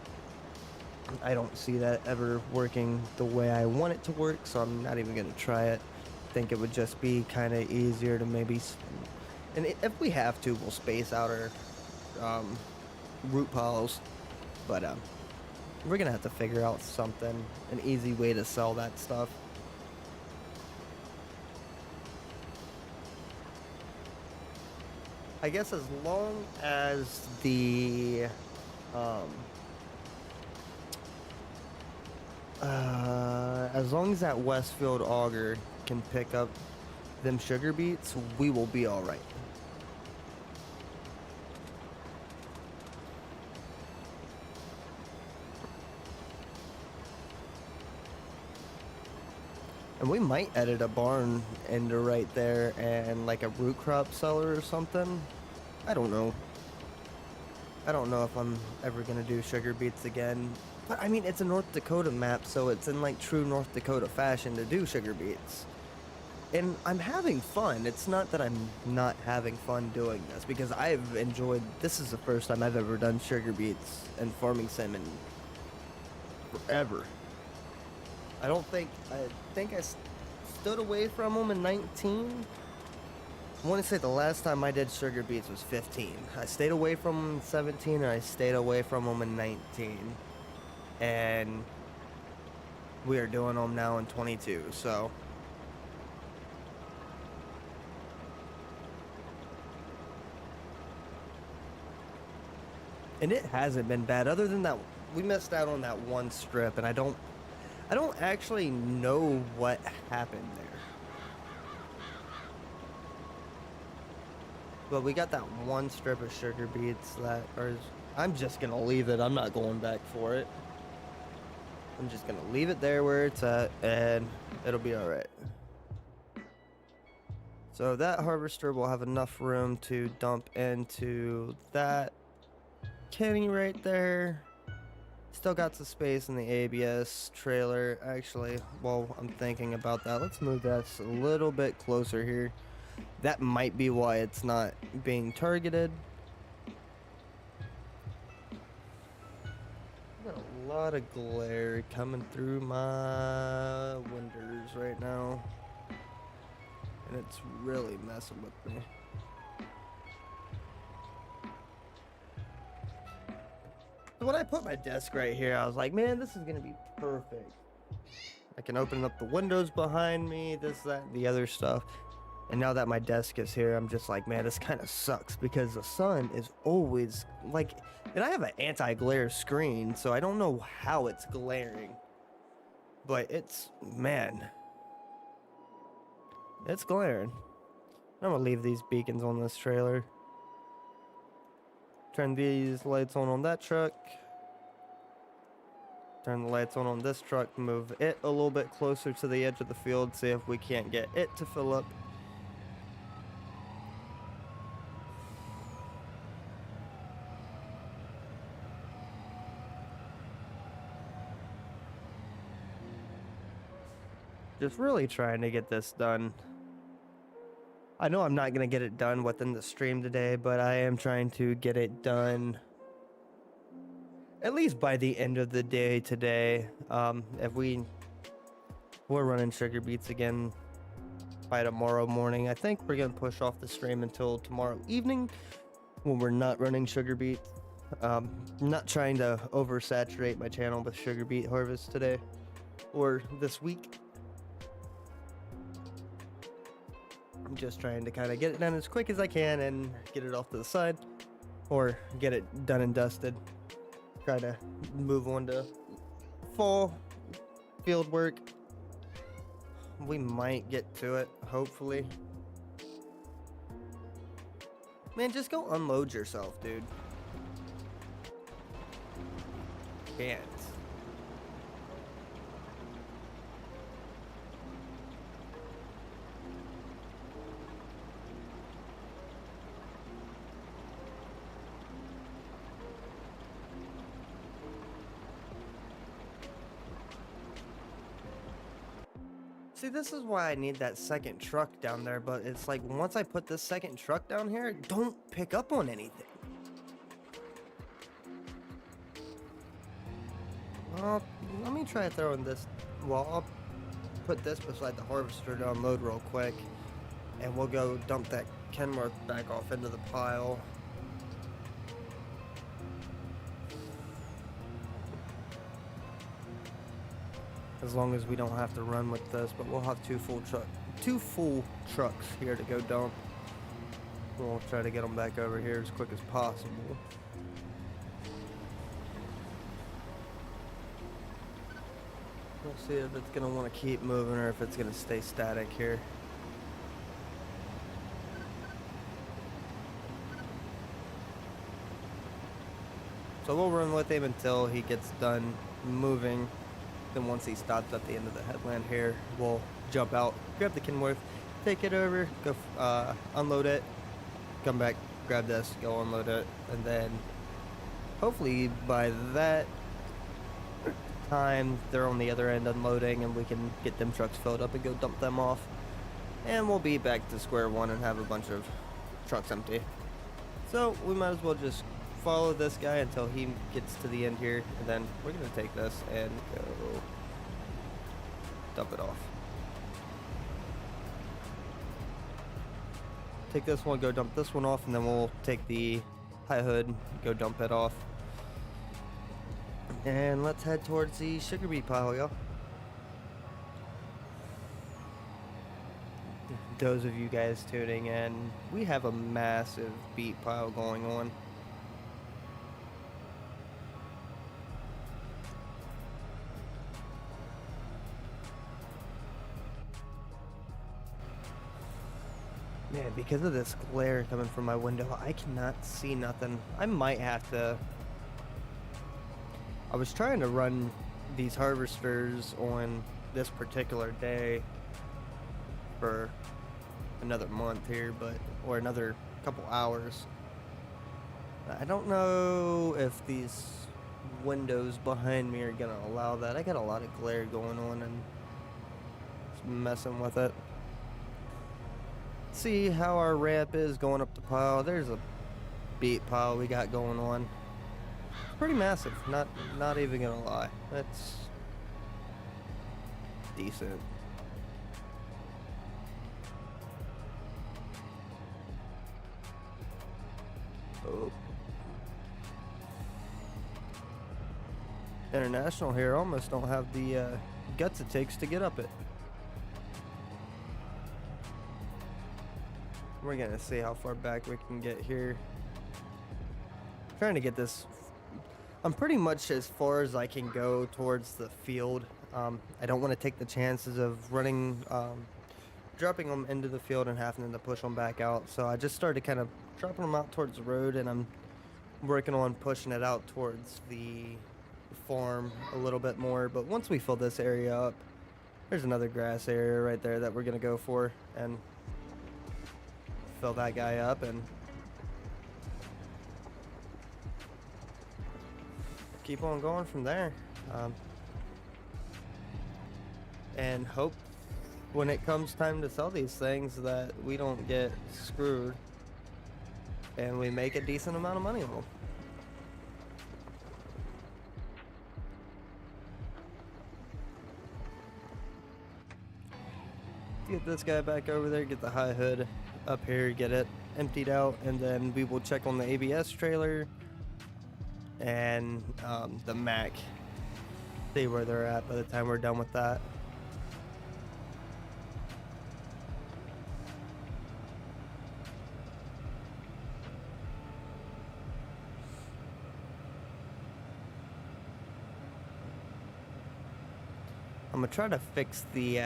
I don't see that ever working the way I want it to work, so I'm not even going to try it. I think it would just be kind of easier to maybe, and if we have to, we'll space out our root piles, but we're gonna have to figure out something, an easy way to sell that stuff. I guess as long as the as long as that Westfield auger can pick up them sugar beets, we will be all right. And we might edit a barn into right there and like a root crop cellar or something. I don't know. I don't know if I'm ever gonna do sugar beets again. But I mean, it's a North Dakota map, so it's in like true North Dakota fashion to do sugar beets. And I'm having fun. It's not that I'm not having fun doing this, because I've enjoyed, this is the first time I've ever done sugar beets and farming sim in forever. I think I stood away from them in 19, I want to say the last time I did sugar beets was 15. I stayed away from them in 17 and I stayed away from them in 19. And we are doing them now in 22, so. And it hasn't been bad other than that we missed out on that one strip and I don't actually know what happened there. But we got that one strip of sugar beets that are, I'm just gonna leave it. I'm not going back for it. I'm just gonna leave it there where it's at and it'll be all right. So that harvester will have enough room to dump into that kitty right there. Still got some space in the ABS trailer. Actually, while I'm thinking about that, let's move this a little bit closer here. That might be why it's not being targeted. Got a lot of glare coming through my windows right now. And it's really messing with me. So when I put my desk right here, I was like, man, this is gonna be perfect. I can open up the windows behind me, this, that, and the other stuff. And now that my desk is here, I'm just like, man, this kind of sucks because the sun is always like, and I have an anti-glare screen, so I don't know how it's glaring. But it's, man, it's glaring. I'm gonna leave these beacons on this trailer. Turn these lights on that truck. Turn the lights on this truck, move it a little bit closer to the edge of the field, see if we can't get it to fill up. Just really trying to get this done. I know I'm not going to get it done within the stream today, but I am trying to get it done at least by the end of the day today. If we're running sugar beets again by tomorrow morning, I think we're going to push off the stream until tomorrow evening when we're not running sugar beets. I'm not trying to oversaturate my channel with sugar beet harvest today or this week. I'm just trying to kind of get it done as quick as I can and get it off to the side or get it done and dusted. Try to move on to fall field work. We might get to it, hopefully. Man, just go unload yourself, dude. Can't. See, this is why I need that second truck down there, but it's like once I put this second truck down here, don't pick up on anything. Well, let me try throwing this. Well, I'll put this beside the harvester to unload real quick, and we'll go dump that Kenworth back off into the pile. As long as we don't have to run with this, but we'll have two full trucks here to go dump. We'll try to get them back over here as quick as possible. We'll see if it's gonna want to keep moving or if it's gonna stay static here. So we'll run with him until he gets done moving. Then once he stops at the end of the headland here, we'll jump out, grab the Kenworth, take it over, go unload it, come back, grab this, go unload it, and then hopefully by that time they're on the other end unloading and we can get them trucks filled up and go dump them off. And we'll be back to square one and have a bunch of trucks empty. So we might as well just follow this guy until he gets to the end here, and then we're gonna take this and go dump it off. take this one, go dump this one off, and then we'll take the high hood, go dump it off. And let's head towards the sugar beet pile, y'all. Those of you guys tuning in, we have a massive beet pile going on. Man, because of this glare coming from my window, I cannot see nothing. I might have to... I was trying to run these harvesters on this particular day for another month here, or another couple hours. I don't know if these windows behind me are gonna allow that. I got a lot of glare going on and it's messing with it. See how our ramp is going up the pile. There's a beet pile we got going on. It's pretty massive, not even gonna lie. That's decent. Oh. International here almost don't have the guts it takes to get up it. We're gonna see how far back we can get here. Trying to get this. I'm pretty much as far as I can go towards the field. I don't want to take the chances of running, dropping them into the field and having to push them back out. So I just started kind of dropping them out towards the road, and I'm working on pushing it out towards the farm a little bit more. But once we fill this area up, there's another grass area right there that we're gonna go for and fill that guy up and keep on going from there, and hope when it comes time to sell these things that we don't get screwed and we make a decent amount of money on them. Get this guy back over there, get the high hood up here, get it emptied out, and then we will check on the ABS trailer and the Mac, see where they're at by the time we're done with that. I'm gonna try to fix the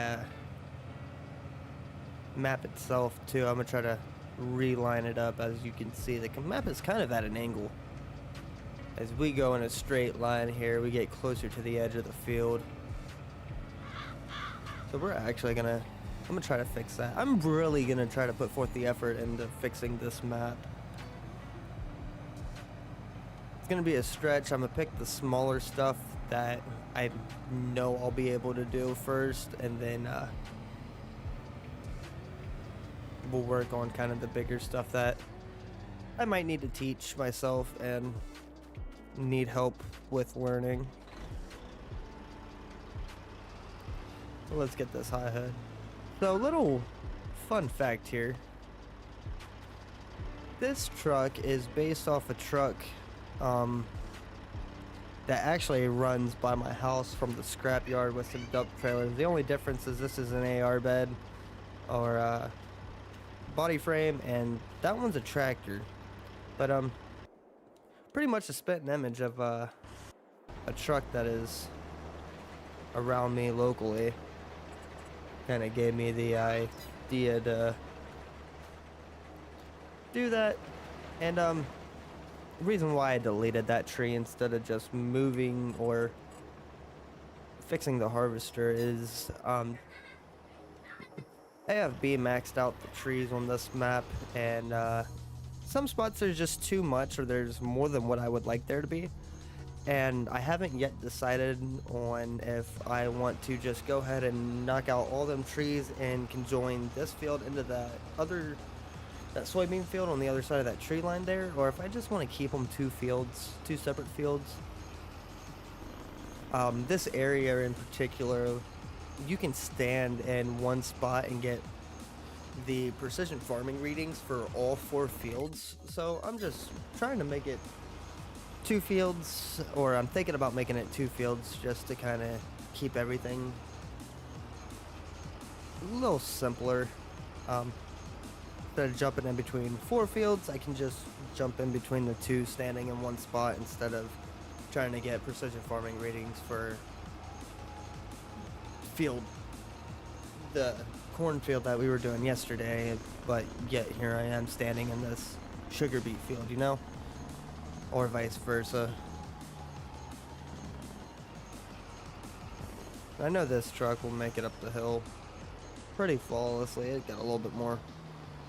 map itself too. I'm gonna try to reline it up. As you can see, the map is kind of at an angle. As we go in a straight line here, we get closer to the edge of the field. So we're actually gonna, I'm gonna try to fix that. I'm really gonna try to put forth the effort into fixing this map. It's gonna be a stretch. I'm gonna pick the smaller stuff that I know I'll be able to do first, and then we'll work on kind of the bigger stuff that I might need to teach myself and need help with learning. So let's get this high hood. So a little fun fact here. This truck is based off a truck that actually runs by my house from the scrapyard with some dump trailers. The only difference is this is an AR bed or body frame, and that one's a tractor. But pretty much a spitting image of a truck that is around me locally. Kind of gave me the idea to do that. And the reason why I deleted that tree instead of just moving or fixing the harvester is I have maxed out the trees on this map, and some spots there's just too much, or there's more than what I would like there to be. And I haven't yet decided on if I want to just go ahead and knock out all them trees and conjoin this field into that soybean field on the other side of that tree line there, or if I just want to keep them two separate fields. This area in particular, you can stand in one spot and get the precision farming readings for all 4 fields, so I'm just trying to make it 2 fields, or I'm thinking about making it 2 fields just to kind of keep everything a little simpler. Instead of jumping in between 4 fields, I can just jump in between the 2 standing in one spot instead of trying to get precision farming readings for field, the cornfield that we were doing yesterday, but yet here I am standing in this sugar beet field, you know? Or vice versa. I know this truck will make it up the hill pretty flawlessly. It got a little bit more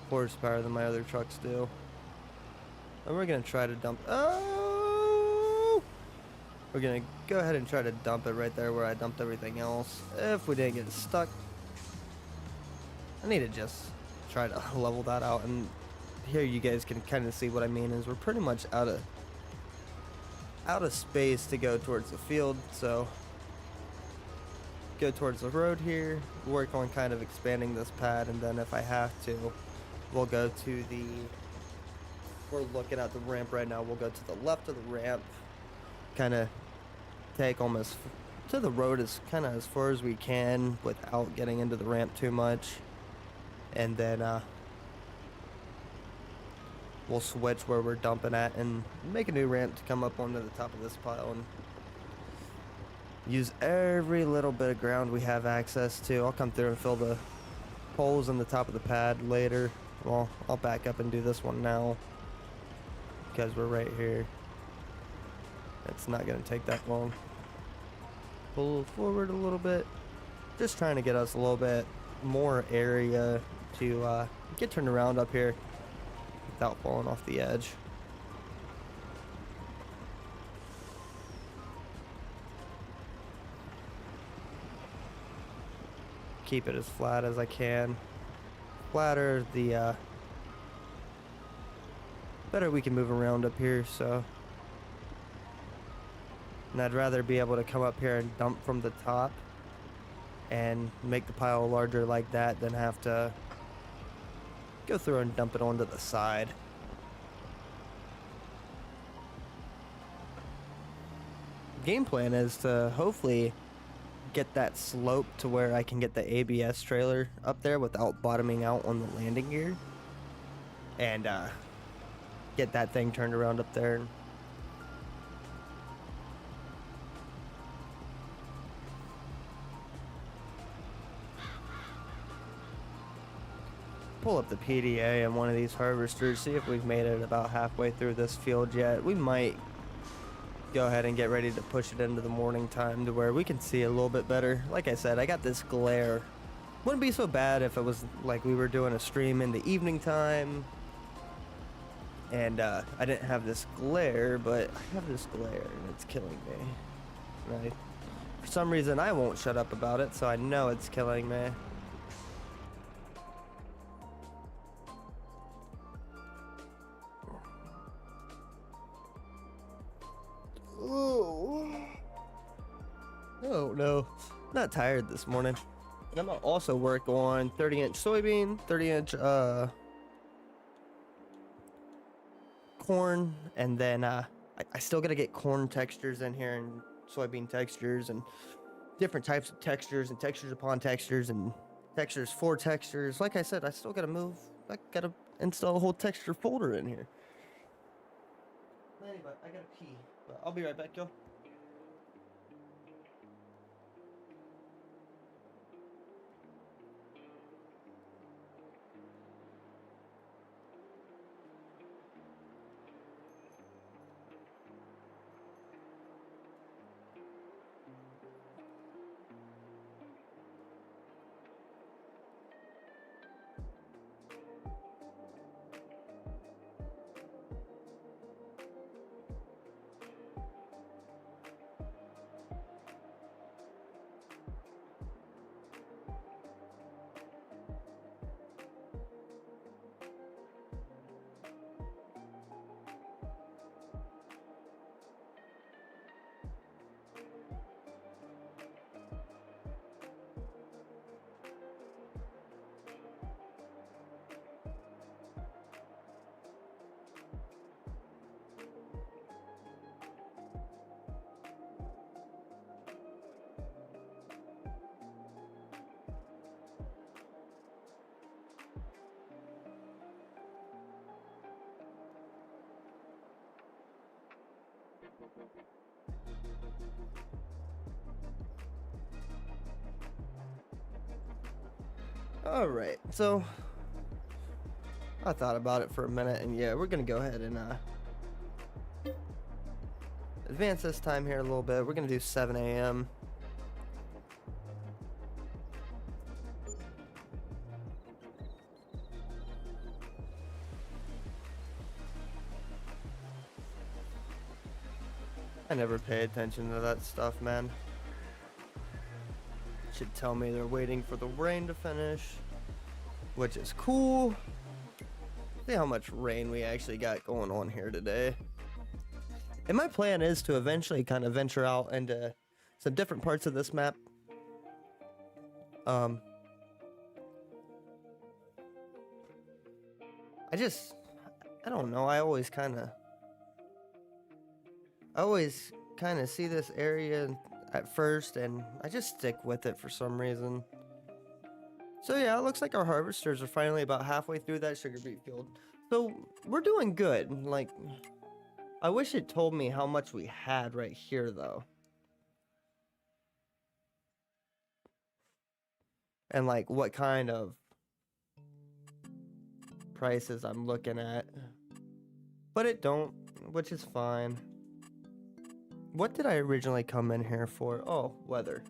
horsepower than my other trucks do. And we're gonna try to dump. Oh! We're gonna go ahead and try to dump it right there where I dumped everything else. If we didn't get stuck, I need to just try to level that out. And here you guys can kind of see what I mean is we're pretty much out of space to go towards the field. So go towards the road here, work on kind of expanding this pad, and then if I have to, we'll go to the, we're looking at the ramp right now, we'll go to the left of the ramp, kind of take almost to the road as kind of as far as we can without getting into the ramp too much, and then we'll switch where we're dumping at and make a new ramp to come up onto the top of this pile and use every little bit of ground we have access to. I'll come through and fill the holes in the top of the pad later. Well, I'll back up and do this one now because we're right here. It's not going to take that long. Pull forward a little bit. Just trying to get us a little bit more area to get turned around up here without falling off the edge. Keep it as flat as I can. Flatter, the better we can move around up here. So, and I'd rather be able to come up here and dump from the top and make the pile larger like that than have to go through and dump it onto the side. Game plan is to hopefully get that slope to where I can get the ABS trailer up there without bottoming out on the landing gear, and get that thing turned around up there. Pull up the PDA on one of these harvesters, see if we've made it about halfway through this field yet. We might go ahead and get ready to push it into the morning time to where we can see a little bit better. Like I said, I got this glare. Wouldn't be so bad if it was like we were doing a stream in the evening time and I didn't have this glare, but I have this glare and it's killing me. Right? For some reason I won't shut up about it, so I know it's killing me. Oh no, not tired this morning. And I'm gonna also work on 30-inch soybean, 30-inch corn, and then I still gotta get corn textures in here and soybean textures and different types of textures and textures upon textures and textures for textures. Like I said, I still I gotta install a whole texture folder in here. Anyway, I gotta pee, but I'll be right back, y'all. Alright, so I thought about it for a minute, and yeah, we're gonna go ahead and advance this time here a little bit. We're gonna do 7 a.m. I never pay attention to that stuff, man. Should tell me they're waiting for the rain to finish, which is cool. See how much rain we actually got going on here today. And my plan is to eventually kind of venture out into some different parts of this map. I don't know, I always kind of see this area at first, and I just stick with it for some reason. So yeah, it looks like our harvesters are finally about halfway through that sugar beet field. So we're doing good. Like, I wish it told me how much we had right here though. And like what kind of prices I'm looking at. But it don't, which is fine. What did I originally come in here for? Oh, weather.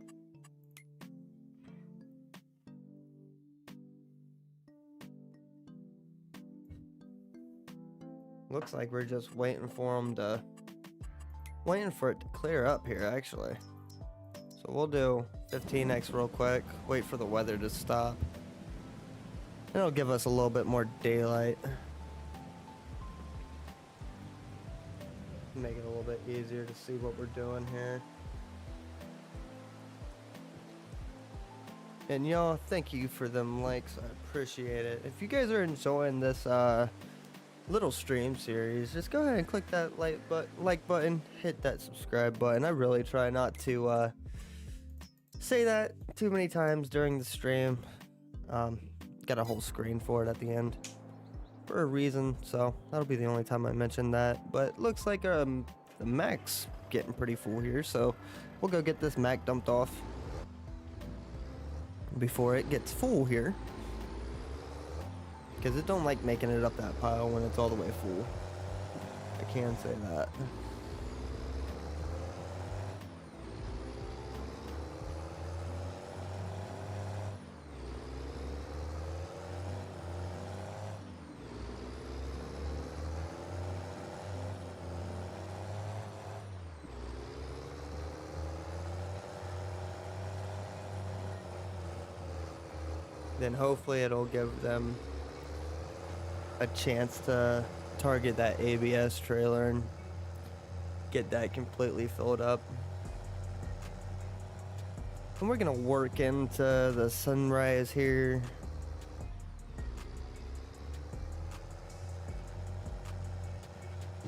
Looks like we're just waiting for it to clear up here, actually. So we'll do 15x real quick, wait for the weather to stop. It'll give us a little bit more daylight. Make it a little bit easier to see what we're doing here. And y'all, thank you for them likes. I appreciate it. If you guys are enjoying this little stream series, just go ahead and click that like button, hit that subscribe button. I really try not to say that too many times during the stream. Got a whole screen for it at the end for a reason, so that'll be the only time I mention that. But looks like the mac's getting pretty full here, so we'll go get this mac dumped off before it gets full here, because it don't like making it up that pile when it's all the way full. I can say that. Then hopefully it'll give them a chance to target that ABS trailer and get that completely filled up. And we're gonna work into the sunrise here.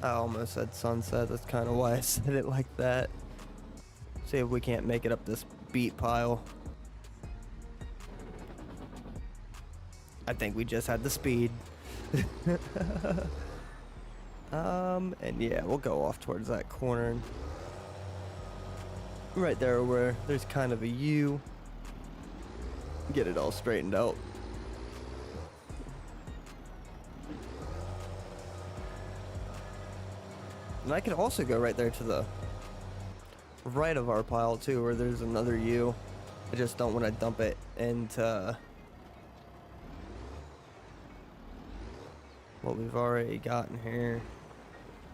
I almost said sunset, that's kind of why I said it like that. See if we can't make it up this beet pile. I think we just had the speed. And yeah, we'll go off towards that corner. Right there where there's kind of a U. Get it all straightened out. And I could also go right there to the right of our pile too, where there's another U. I just don't want to dump it into what we've already gotten here,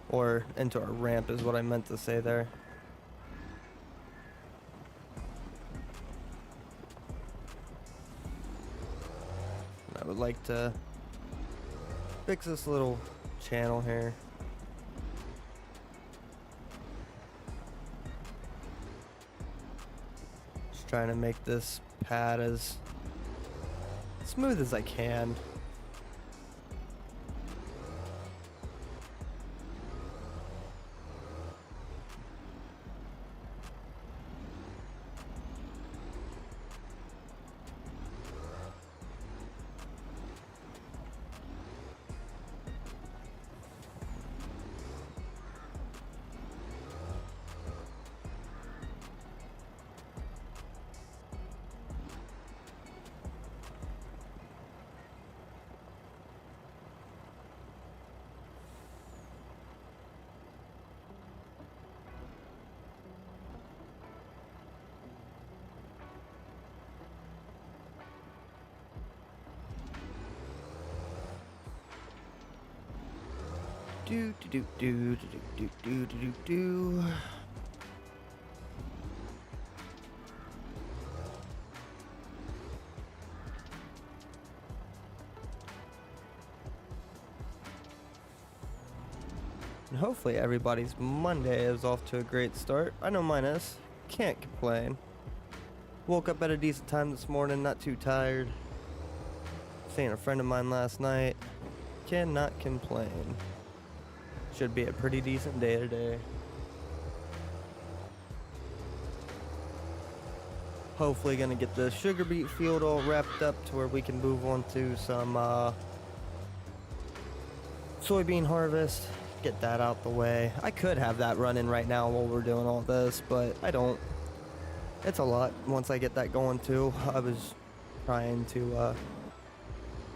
or into our ramp is what I meant to say there. I would like to fix this little channel here. Just trying to make this pad as smooth as I can. Do do do do do do do do do do. And hopefully everybody's Monday is off to a great start. I know mine is. Can't complain. Woke up at a decent time this morning, not too tired. Seeing a friend of mine last night. Cannot complain. Should be a pretty decent day today. Hopefully gonna get the sugar beet field all wrapped up to where we can move on to some soybean harvest. Get that out the way. I could have that running right now while we're doing all this, but I don't. It's a lot once I get that going too. I was trying to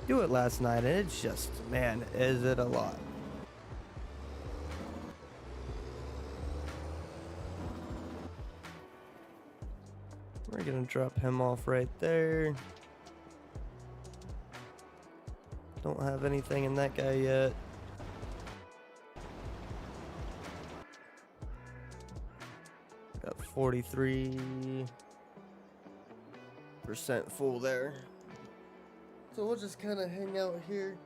do it last night and it's just, man, is it a lot. We're gonna drop him off right there. Don't have anything in that guy yet. Got 43% full there. So we'll just kind of hang out here.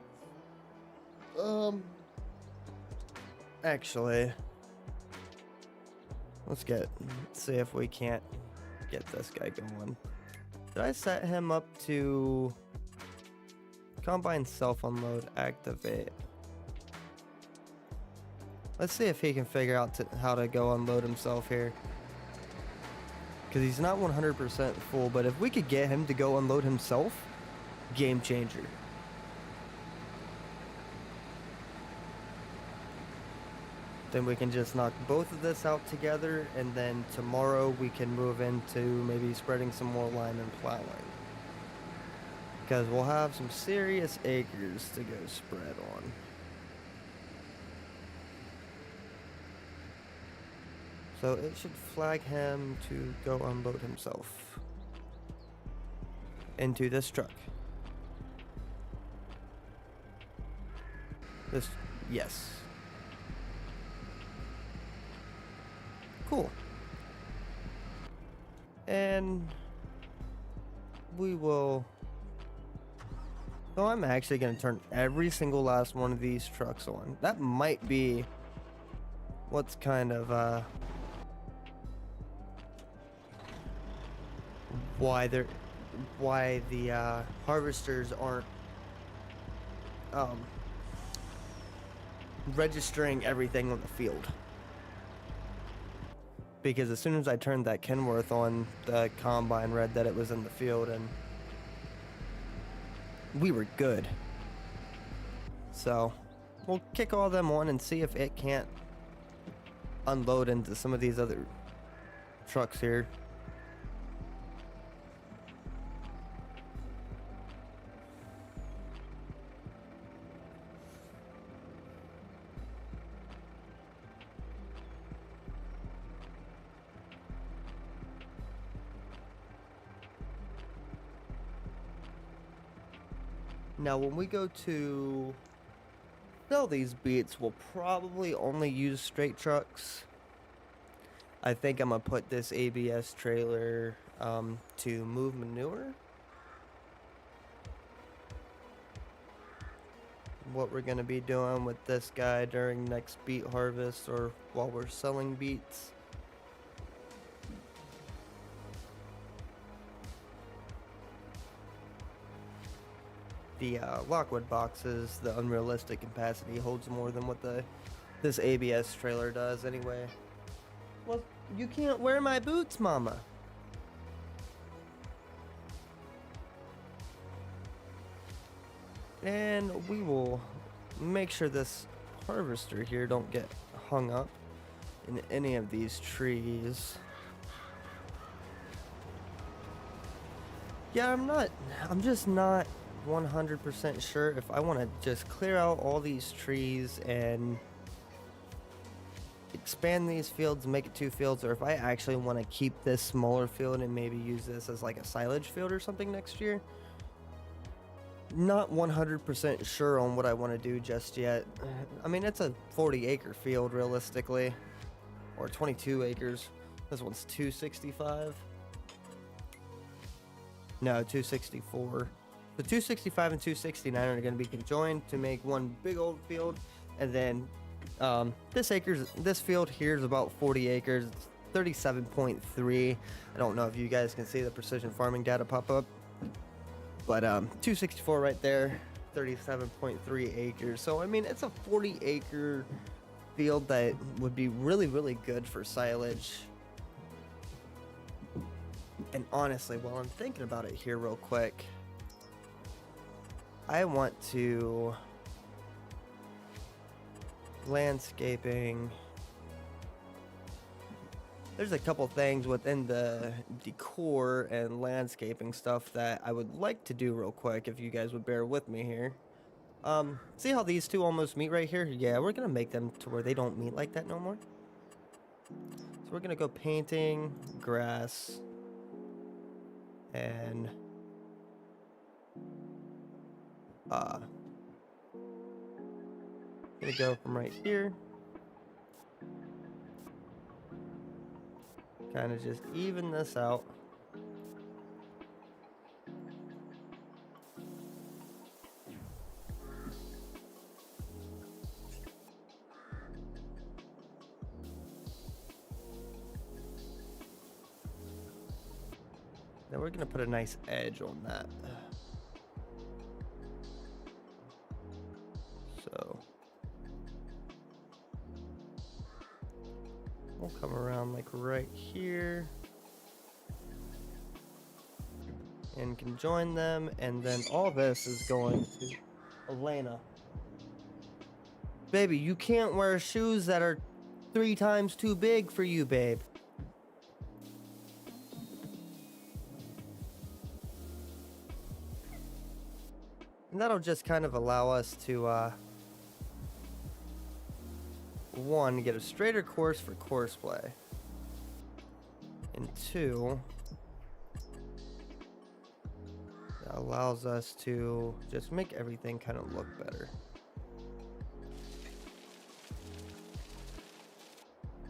Actually, let's see if we can't get this guy going. Did I set him up to combine self-unload activate? Let's see if he can figure out how to go unload himself here. Because he's not 100% full, but if we could get him to go unload himself, game changer. Then we can just knock both of this out together, and then tomorrow we can move into maybe spreading some more line and plowing. Because we'll have some serious acres to go spread on. So it should flag him to go unload himself into this truck. Yes. Cool. And we will. So I'm actually going to turn every single last one of these trucks on. That might be what's kind of why the harvesters aren't registering everything on the field. Because as soon as I turned that Kenworth on, the combine read that it was in the field and we were good. So we'll kick all them on and see if it can't unload into some of these other trucks here. Now, when we go to sell these beets, we'll probably only use straight trucks. I think I'm going to put this ABS trailer to move manure. What we're going to be doing with this guy during next beet harvest or while we're selling beets. The Lockwood boxes, the unrealistic capacity holds more than what this ABS trailer does anyway. Well, you can't wear my boots, Mama. And we will make sure this harvester here don't get hung up in any of these trees. Yeah, I'm just not 100% sure if I want to just clear out all these trees and expand these fields and make it 2 fields, or if I actually want to keep this smaller field and maybe use this as like a silage field or something next year. not 100% sure on what I want to do just yet. I mean, it's a 40-acre field realistically, or 22 acres. This one's 265. No, 264. The 265 and 269 are going to be conjoined to make one big old field, and then this field here is about 40 acres. It's 37.3. I don't know if you guys can see the precision farming data pop up, but 264 right there, 37.3 acres. So I mean, it's a 40-acre field that would be really, really good for silage. And honestly, while I'm thinking about it here real quick, I want to landscaping. There's a couple things within the decor and landscaping stuff that I would like to do real quick, if you guys would bear with me here. See how these two almost meet right here? Yeah, we're gonna make them to where they don't meet like that no more. So we're gonna go painting, grass, and gonna go from right here. Kind of just even this out. Then we're gonna put a nice edge on that. So we'll come around like right here and can join them, and then all this is going to Elena. Baby, you can't wear shoes that are 3 times too big for you, babe. And that'll just kind of allow us to, one, get a straighter course for course play. And 2, that allows us to just make everything kind of look better.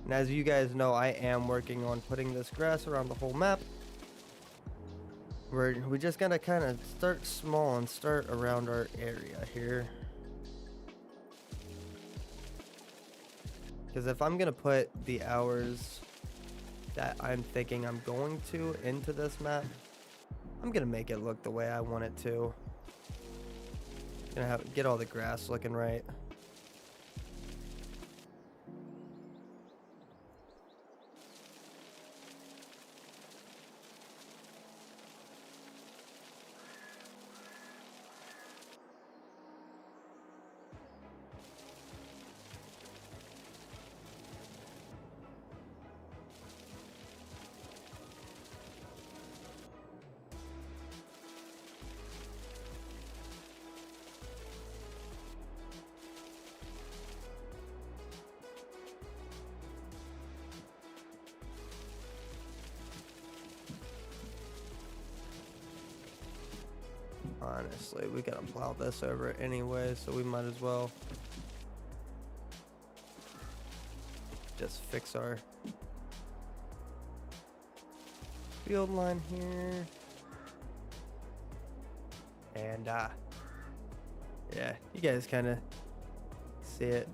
And as you guys know, I am working on putting this grass around the whole map. We just gotta kind of start small and start around our area here. Because if I'm gonna put the hours that I'm thinking I'm going to into this map, I'm gonna make it look the way I want it to. Gonna get all the grass looking right. Honestly, we gotta plow this over anyway, so we might as well just fix our field line here. And yeah, you guys kind of see it.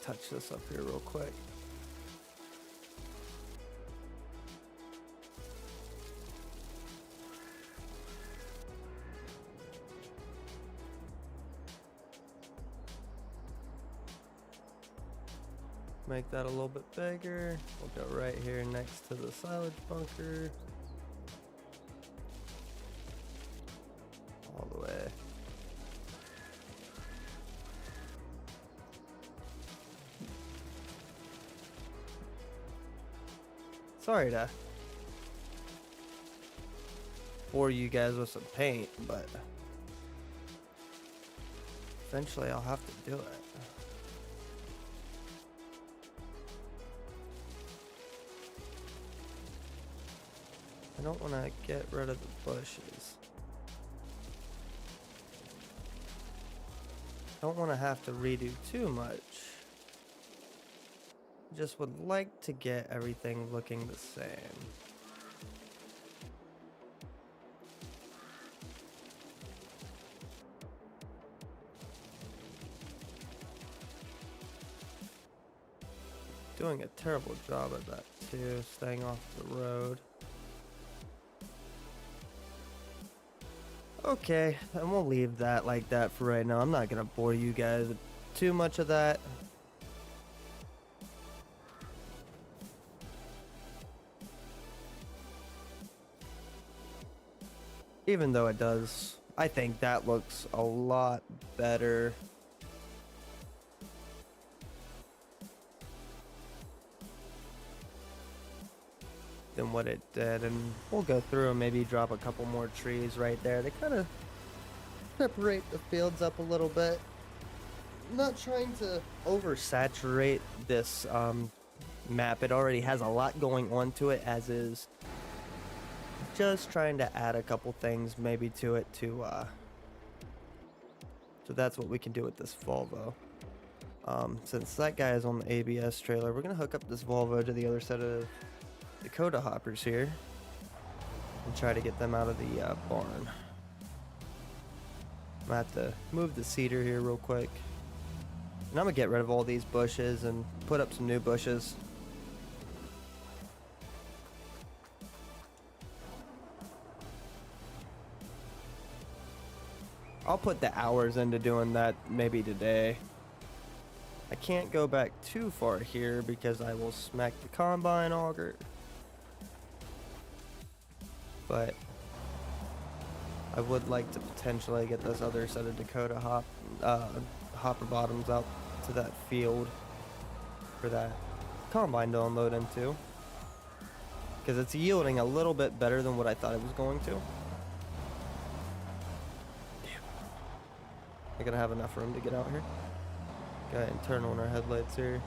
Touch this up here real quick. Make that a little bit bigger. We'll go right here next to the silage bunker. All the way. Sorry to bore you guys with some paint, but eventually I'll have to do it. I don't want to get rid of the bushes. Don't want to have to redo too much. Just would like to get everything looking the same. Doing a terrible job at that too, staying off the road. Okay, and we'll leave that like that for right now. I'm not gonna bore you guys with too much of that. Even though it does, I think that looks a lot better. Than what it did, and we'll go through and maybe drop a couple more trees right there to kind of separate the fields up a little bit. Not trying to oversaturate this map. It already has a lot going on to it as is. Just trying to add a couple things maybe to it to so that's what we can do with this Volvo. Since that guy is on the ABS trailer, we're gonna hook up this Volvo to the other side of Dakota hoppers here and try to get them out of the barn. I'm gonna have to move the cedar here real quick, and I'm gonna get rid of all these bushes and put up some new bushes. I'll put the hours into doing that maybe today. I can't go back too far here because I will smack the combine auger. But I would like to potentially get this other set of Dakota hopper bottoms out to that field for that combine to unload into, because it's yielding a little bit better than what I thought it was going to. Damn. I gotta have enough room to get out here. Go ahead and turn on our headlights here.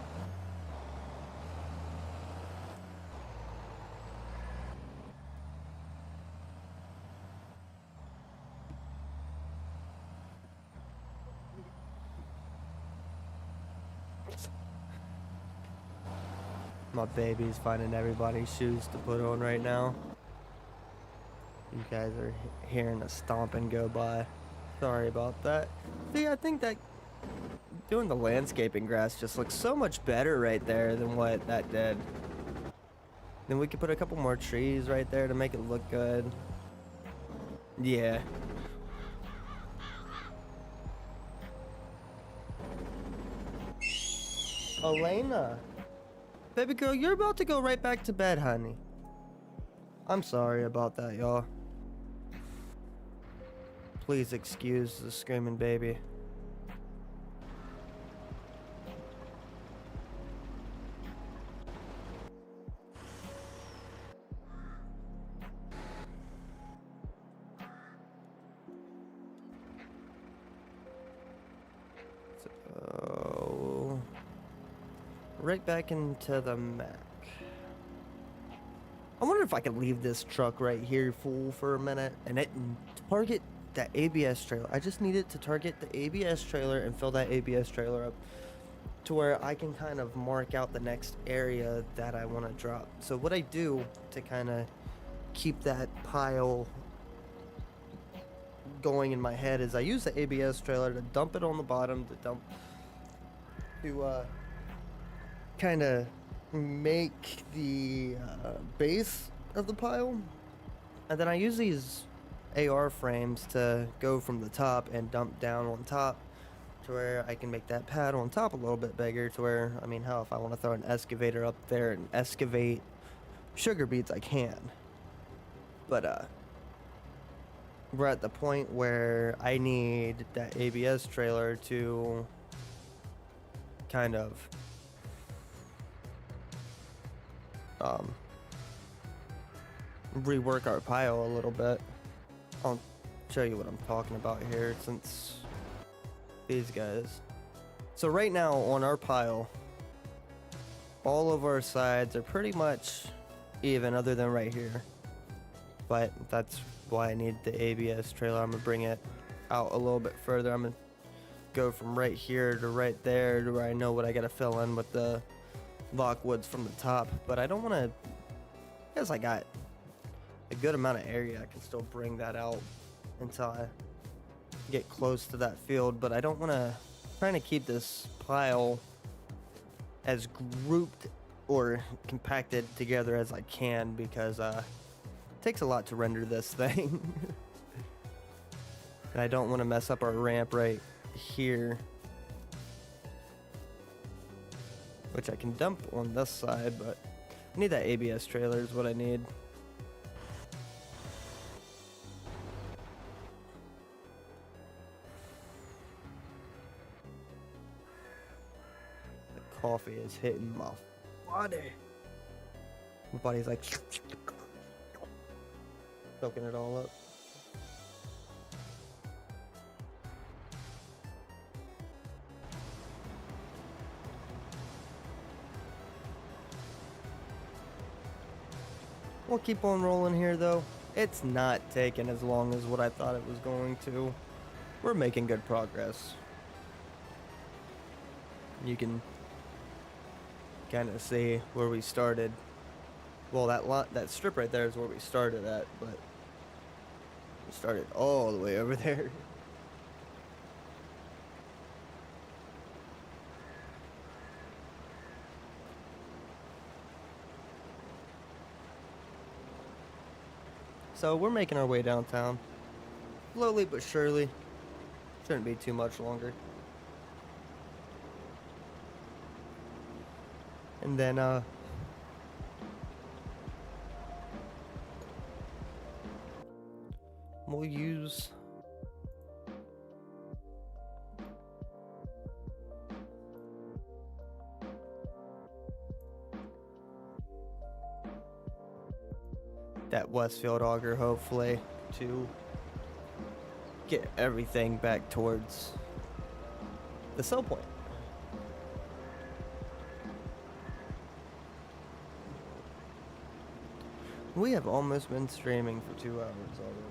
My baby's finding everybody's shoes to put on right now. You guys are hearing a stomping go by. Sorry about that. See, I think that doing the landscaping grass just looks so much better right there than what that did. Then we could put a couple more trees right there to make it look good. Yeah. Elena. Baby girl, you're about to go right back to bed, honey. I'm sorry about that, y'all. Please excuse the screaming baby. So, right back into the Mac. I wonder if I could leave this truck right here full for a minute and it target that ABS trailer. I just need it to target the ABS trailer and fill that ABS trailer up to where I can kind of mark out the next area that I want to drop. So what I do to kind of keep that pile going in my head is I use the ABS trailer to dump it on the bottom, to kind of make the base of the pile, and then I use these AR frames to go from the top and dump down on top to where I can make that pad on top a little bit bigger, to where, I mean, hell, if I want to throw an excavator up there and excavate sugar beets, I can. But we're at the point where I need that ABS trailer to kind of rework our pile a little bit. I'll show you what I'm talking about here, since these guys. So right now on our pile, all of our sides are pretty much even, other than right here. but that's why I need the ABS trailer. I'm gonna bring it out a little bit further. I'm gonna go from right here to right there to where I know what I gotta fill in with the lockwoods from the top, but I don't want to, because I got a good amount of area. I can still bring that out until I get close to that field, but I don't want to, trying to keep this pile as grouped or compacted together as I can, because it takes a lot to render this thing. And I don't want to mess up our ramp right here, which I can dump on this side, but I need that ABS trailer is what I need. The coffee is hitting my body. My body's like soaking it all up. We'll keep on rolling here though. It's not taking as long as what I thought it was going to. We're making good progress. You can kind of see where we started. Well, that strip right there is where we started at, but we started all the way over there. So we're making our way downtown. Slowly but surely. Shouldn't be too much longer. And then we'll use that Westfield auger, hopefully, to get everything back towards the sell point. We have almost been streaming for 2 hours already.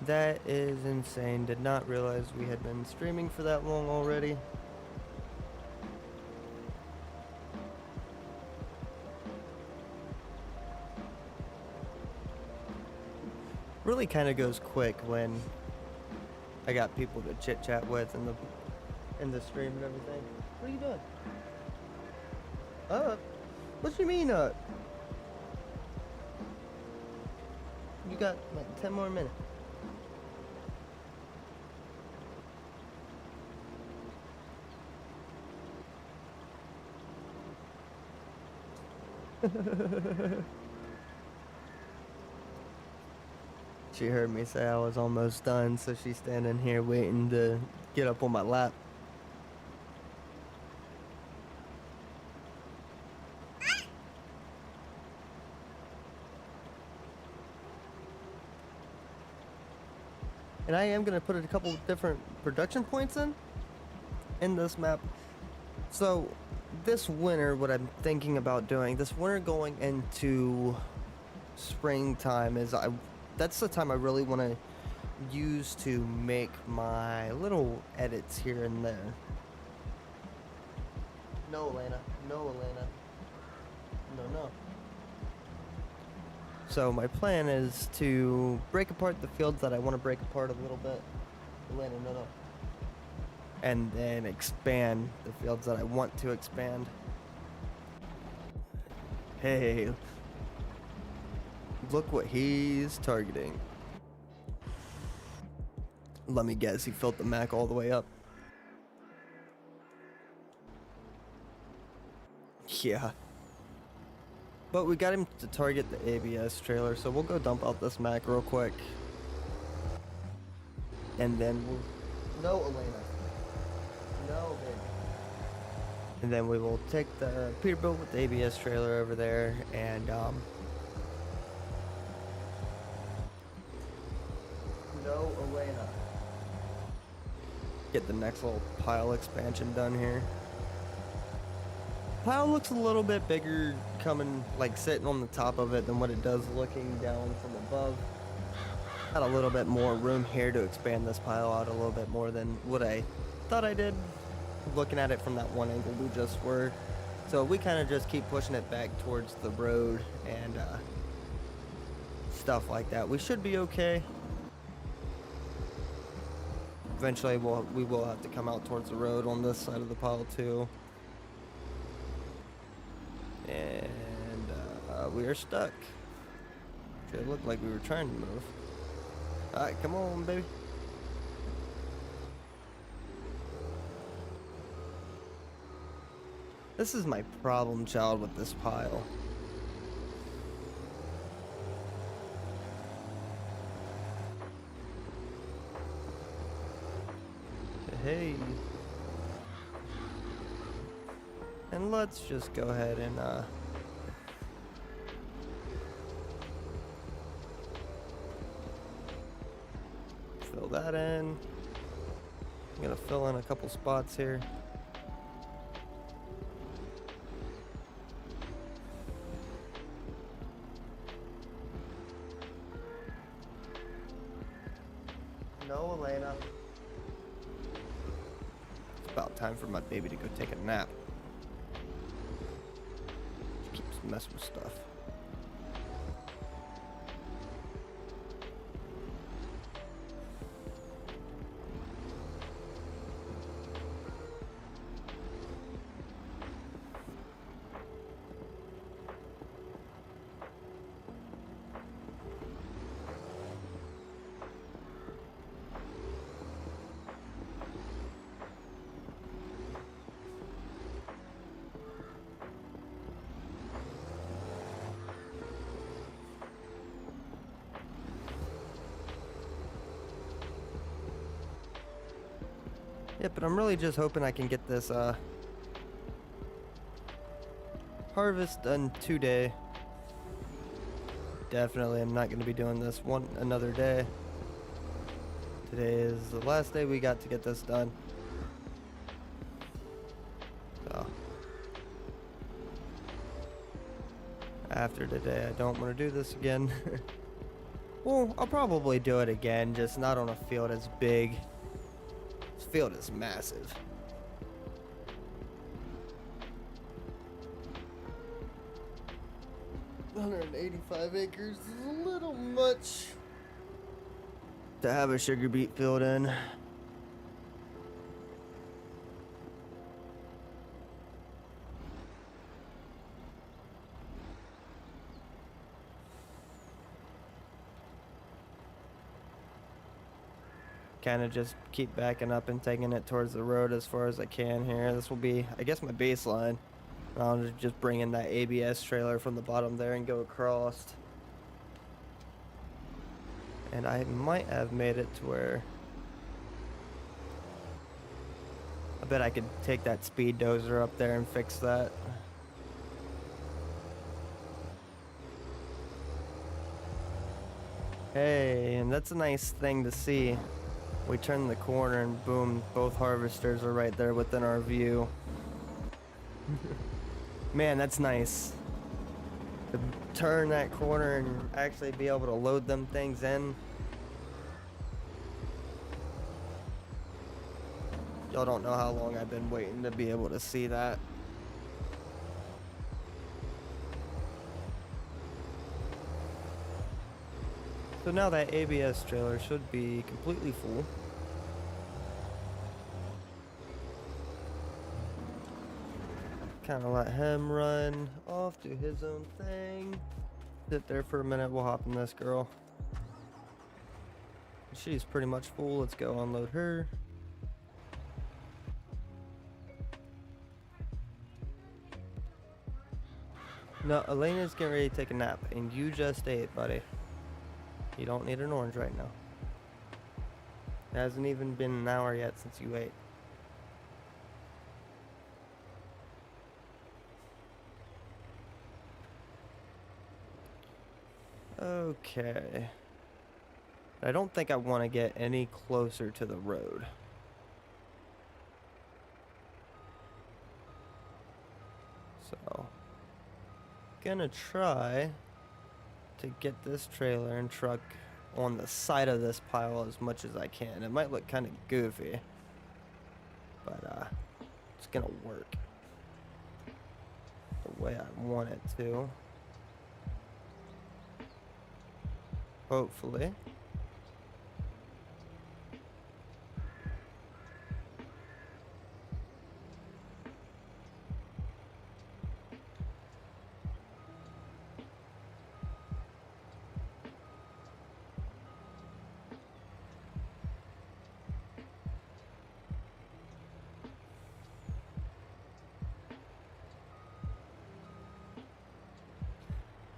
That is insane. Did not realize we had been streaming for that long already. Really kind of goes quick when I got people to chit chat with in the stream and everything. What are you doing? What you mean You got like 10 more minutes. She heard me say I was almost done, so she's standing here waiting to get up on my lap. And I am going to put a couple different production points in this map. So this winter, what I'm thinking about doing, this winter going into springtime, is that's the time I really want to use to make my little edits here and there. No, Elena. No, Elena. No. So my plan is to break apart the fields that I want to break apart a little bit. Elena, no. And then expand the fields that I want to expand. Hey. Look what he's targeting. Let me guess, he filled the Mac all the way up. Yeah. But we got him to target the ABS trailer, so we'll go dump out this Mac real quick. And then we'll... No, Elena. No, baby. And then we will take the Peterbilt with the ABS trailer over there and, No, Elena. Get the next little pile expansion done here. pile looks a little bit bigger coming, like sitting on the top of it than what it does looking down from above. Got a little bit more room here to expand this pile out a little bit more than what I thought I did looking at it from that one angle we just were. So we kind of just keep pushing it back towards the road and stuff like that. We should be okay. Eventually we will have to come out towards the road on this side of the pile too. And we are stuck. It looked like we were trying to move. Alright, come on, baby. This is my problem child with this pile. Hey. And let's just go ahead and fill that in. I'm gonna fill in a couple spots here. No, Elena. It's about time for my baby to go take a nap. She keeps messing with stuff. Yeah, but I'm really just hoping I can get this harvest done today. Definitely I'm not going to be doing this another day. Today is the last day we got to get this done. So after today I don't want to do this again. Well, I'll probably do it again, just not on a field as big. This field is massive. $185 acres is a little much to have a sugar beet field in. Kind of just keep backing up and taking it towards the road as far as I can here. This will be, I guess, my baseline. I'll just bring in that ABS trailer from the bottom there and go across. And I might have made it to where I bet I could take that speed dozer up there and fix that. Hey, and that's a nice thing to see. We turn the corner and boom, both harvesters are right there within our view. Man, that's nice. To turn that corner and actually be able to load them things in. Y'all don't know how long I've been waiting to be able to see that. So now that ABS trailer should be completely full. Kind of let him run off, do his own thing. Sit there for a minute, we'll hop in this girl. She's pretty much full, let's go unload her. No, Elena's getting ready to take a nap, and you just ate, buddy. You don't need an orange right now. It hasn't even been an hour yet since you ate. Okay. I don't think I want to get any closer to the road. So, gonna try to get this trailer and truck on the side of this pile as much as I can. It might look kind of goofy, but it's gonna work the way I want it to. Hopefully.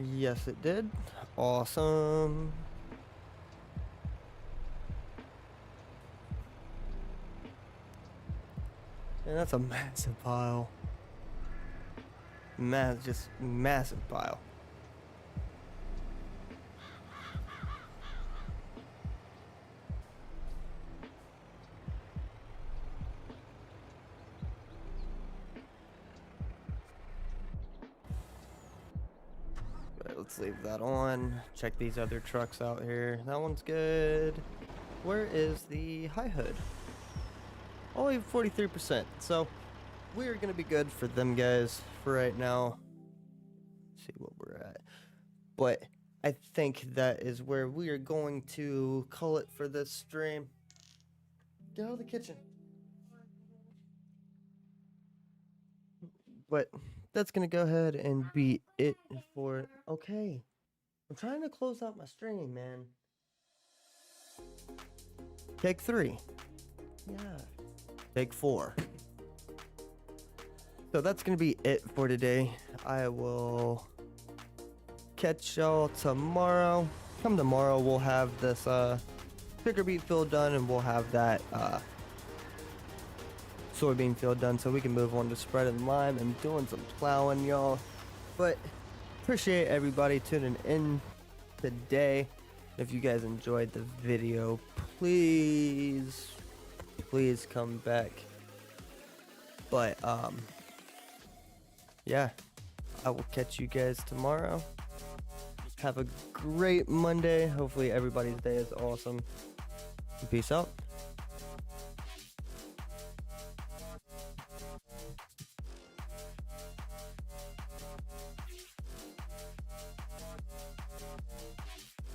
Yes, it did. Awesome. And that's a massive pile. Just massive pile. Right, let's leave that on. Check these other trucks out here. That one's good. Where is the high hood? Only 43%. So we are gonna be good for them guys for right now. Let's see what we're at. But I think that is where we are going to call it for this stream. Get out of the kitchen. But that's gonna go ahead and be it for. Okay, I'm trying to close out my stream, man. Take 3. Yeah. Take 4. So that's gonna be it for today. I will catch y'all tomorrow. Come tomorrow, we'll have this sugar beet field done, and we'll have that soybean field done, so we can move on to spreading lime and doing some plowing, y'all. But appreciate everybody tuning in today. If you guys enjoyed the video, please come back. But yeah, I will catch you guys tomorrow. Have a great Monday. Hopefully everybody's day is awesome. Peace out.